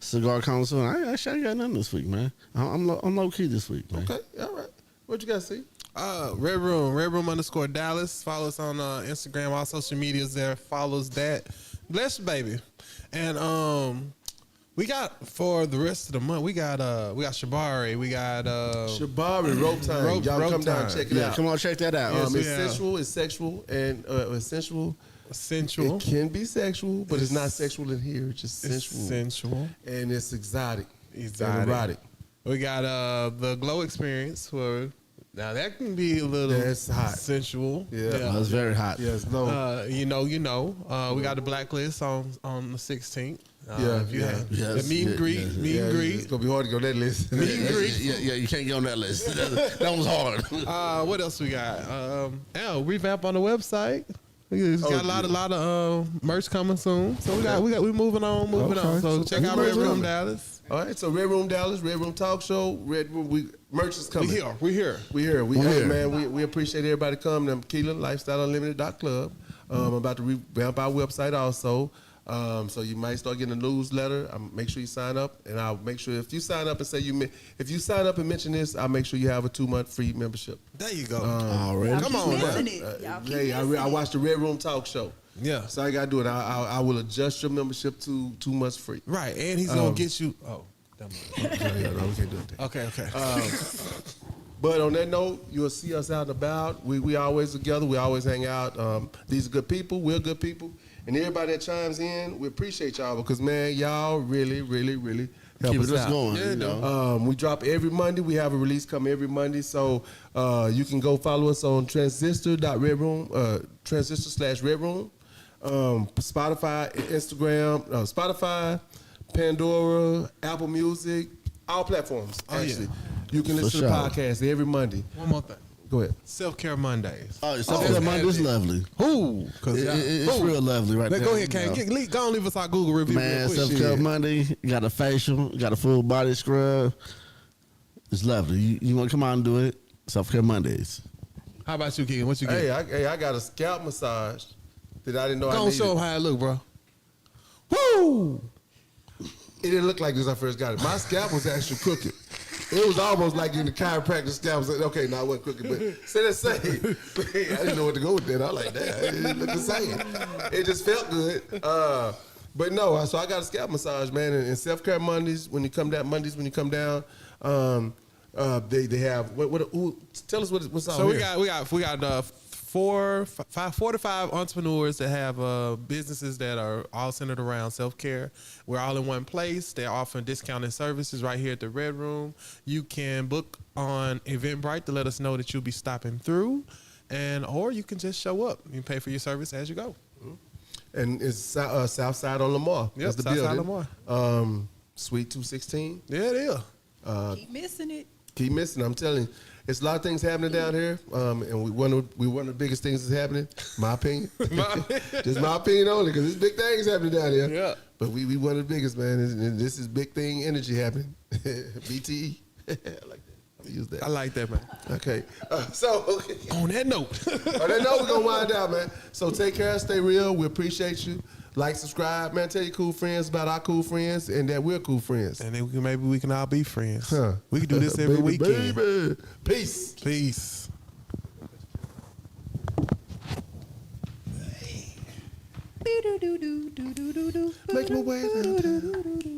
Cigar Council. I ain't got nothing this week, man. I'm low key this week, man.
Okay, all right. What you got, see?
Red Room _ Dallas. Follow us on Instagram, all social medias there. Follows that. Bless you, baby. And we got for the rest of the month, we got Shabari, we got
Shabari, Rope Time.
Rope
Y'all come down
Time.
and check it
Yeah,
out.
come on, check that out.
Yes,
It's
yeah.
sensual, it's sexual, and it's sensual.
sensual.
It can be sexual, but it's not sexual in here. It's just
It's
sensual.
sensual.
And it's exotic.
Exotic.
And erotic.
We got the Glow Experience for now that can be a little
That's hot.
sensual.
Yeah.
That's very hot.
Yes, no.
You know. We got the Blacklist on the 16th.
Yeah,
if you
yeah.
have
Yes,
the meet and
yeah,
greet,
yeah.
meet and
It's
greet.
gonna be hard to go on that list.
Yeah, you can't get on that list. That was hard.
What else we got? Revamp on the website. We got a lot of merch coming soon. So we moving on.
Okay.
So check out
Merch
Red Room
coming.
Dallas.
All right, so Red Room Dallas, Red Room Talk Show, Red Room. Merch is coming.
We here.
We here.
We're
Hey,
here.
man, we appreciate everybody coming. Keelan Lifestyle Unlimited.club. I'm about to revamp our website also. So you might start getting a newsletter. Make sure you sign up, and I'll make sure if you sign up and say if you sign up and mention this, I'll make sure you have a 2-month free membership.
There you go.
Already.
Y'all
Come
keep
on,
missing
man.
it. Y'all keep
Hey, I
missing it.
watched the Red Room Talk Show.
Yeah.
So I gotta do it. I will adjust your membership to 2 months free.
Right, and he's gonna get you. Oh, damn.
Yeah, no, we can't do that.
Okay.
But on that note, you'll see us out and about. We always together. We always hang out. These are good people. We're good people. And everybody that chimes in, we appreciate y'all because, man, y'all really, really, really help
Keeping
us
us
out.
going.
Yeah,
you know.
We drop every Monday. We have a release come every Monday. So you can go follow us on transistor.redroom, transistor/redroom, Spotify, Instagram, Spotify, Pandora, Apple Music, all platforms,
Oh, yeah.
actually. You can listen
For
to the
sure.
podcast every Monday.
One more thing.
Go ahead.
Self-care Mondays.
Oh, Self-Care Monday's lovely.
Who?
It's real lovely right there.
Go ahead,
you
Kane.
know.
Go and leave us our Google review
Man,
real quick.
Self-Care Monday. You got a facial. You got a full body scrub. It's lovely. You want to come out and do it? Self-Care Mondays.
How about you, Keegan? What you get?
Hey, I got a scalp massage that I didn't know I
Go and
needed.
show them how it look, bro. Woo!
It didn't look like this when I first got it. My scalp was actually crooked. It was almost like in the chiropractic scalp. Okay, no, it wasn't crooked, but say the same. I didn't know what to go with that. I was like, damn, it didn't look the same. It just felt good. But no, so I got a scalp massage, man, and self-care Mondays when you come down. They have tell us what's out
So
here.
we got 4 to 5 entrepreneurs that have businesses that are all centered around self-care. We're all in one place. They're offering discounted services right here at the Red Room. You can book on Eventbrite to let us know that you'll be stopping through, or you can just show up. You can pay for your service as you go.
And it's South Side on Lamar.
Yep,
That's the
South Side
building.
Lamar.
Suite 216.
Yeah, it is.
Keep missing it.
Keep missing. I'm telling you, it's a lot of things happening down here, and one of the biggest things that's happening. My opinion, just my opinion only, because there's big things happening down here.
Yeah.
But we one of the biggest, man. And this is big thing energy happening. BTE, I like that. Use that.
I like that, man.
Okay. So
On that note,
on that note, we're gonna wind down, man. So take care, stay real. We appreciate you. Like, subscribe, man. Tell your cool friends about our cool friends and that we're cool friends.
and then maybe we can all be friends.
Huh.
We can do this every
Baby,
weekend.
baby. Peace.
Peace.
Make my way downtown.